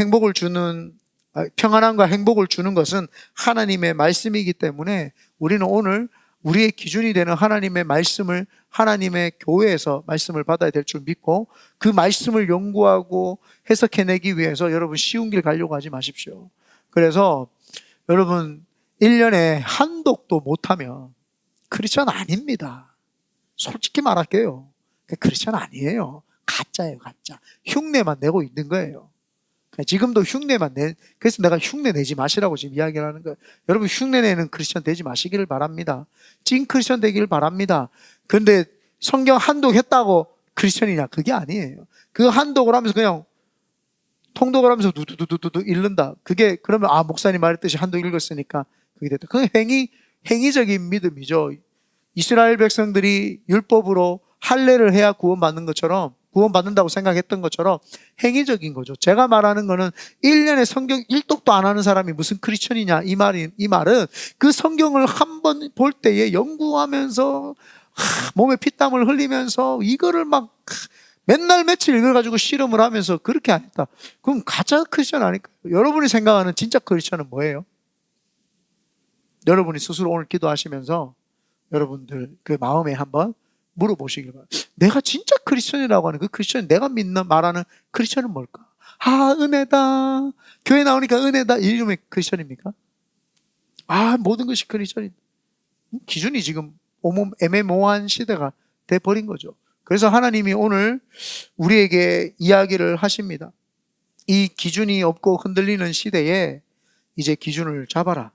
평안함과 행복을 주는 것은 하나님의 말씀이기 때문에 우리는 오늘 우리의 기준이 되는 하나님의 말씀을 하나님의 교회에서 말씀을 받아야 될 줄 믿고 그 말씀을 연구하고 해석해내기 위해서 여러분 쉬운 길 가려고 하지 마십시오. 그래서 여러분 1년에 한 독도 못하면 크리스천 아닙니다. 솔직히 말할게요. 크리스천 아니에요. 가짜예요, 가짜. 흉내만 내고 있는 거예요. 지금도 그래서 내가 흉내 내지 마시라고 지금 이야기를 하는 거예요. 여러분 흉내 내는 크리스천 되지 마시기를 바랍니다. 찐 크리스천 되기를 바랍니다. 그런데 성경 한독했다고 크리스천이냐? 그게 아니에요. 그 한독을 하면서 그냥 통독을 하면서 두두두두두 읽는다. 그게 그러면 목사님 말했듯이 한독 읽었으니까 그게 됐다. 그건 행위적인 믿음이죠. 이스라엘 백성들이 율법으로 할례를 해야 구원받는 것처럼 구원받는다고 생각했던 것처럼 행위적인 거죠. 제가 말하는 거는 1년에 성경 1독도 안 하는 사람이 무슨 크리스천이냐 이 말은 그 성경을 한 번 볼 때에 연구하면서 몸에 피땀을 흘리면서 이거를 막 맨날 며칠 읽어가지고 실험을 하면서 그렇게 안 했다. 그럼 가짜 크리스천 아닐까요? 여러분이 생각하는 진짜 크리스천은 뭐예요? 여러분이 스스로 오늘 기도하시면서 여러분들 그 마음에 한번 물어보시길 바랍니다. 내가 진짜 크리스천이라고 하는 그 크리스천, 내가 말하는 크리스천은 뭘까? 은혜다. 교회 나오니까 은혜다. 이름의 크리스천입니까? 모든 것이 크리스천이다. 기준이 지금 애매모호한 시대가 돼버린 거죠. 그래서 하나님이 오늘 우리에게 이야기를 하십니다. 이 기준이 없고 흔들리는 시대에 이제 기준을 잡아라.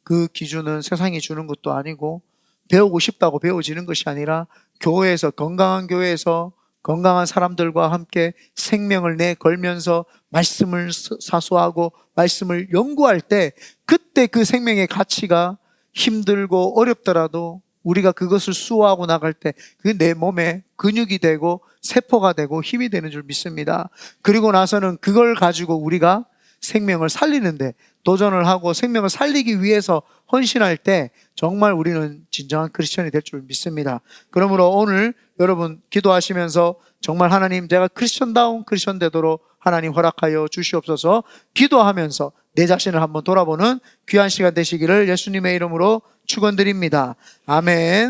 그 기준은 세상이 주는 것도 아니고 배우고 싶다고 배워지는 것이 아니라 건강한 교회에서 건강한 사람들과 함께 생명을 내걸면서 말씀을 사수하고 말씀을 연구할 때 그때 그 생명의 가치가 힘들고 어렵더라도 우리가 그것을 수호하고 나갈 때 그게 내 몸에 근육이 되고 세포가 되고 힘이 되는 줄 믿습니다. 그리고 나서는 그걸 가지고 우리가 생명을 살리는데 도전을 하고 생명을 살리기 위해서 헌신할 때 정말 우리는 진정한 크리스천이 될 줄 믿습니다. 그러므로 오늘 여러분 기도하시면서 정말 하나님 제가 크리스천다운 크리스천 되도록 하나님 허락하여 주시옵소서 기도하면서 내 자신을 한번 돌아보는 귀한 시간 되시기를 예수님의 이름으로 축원드립니다. 아멘.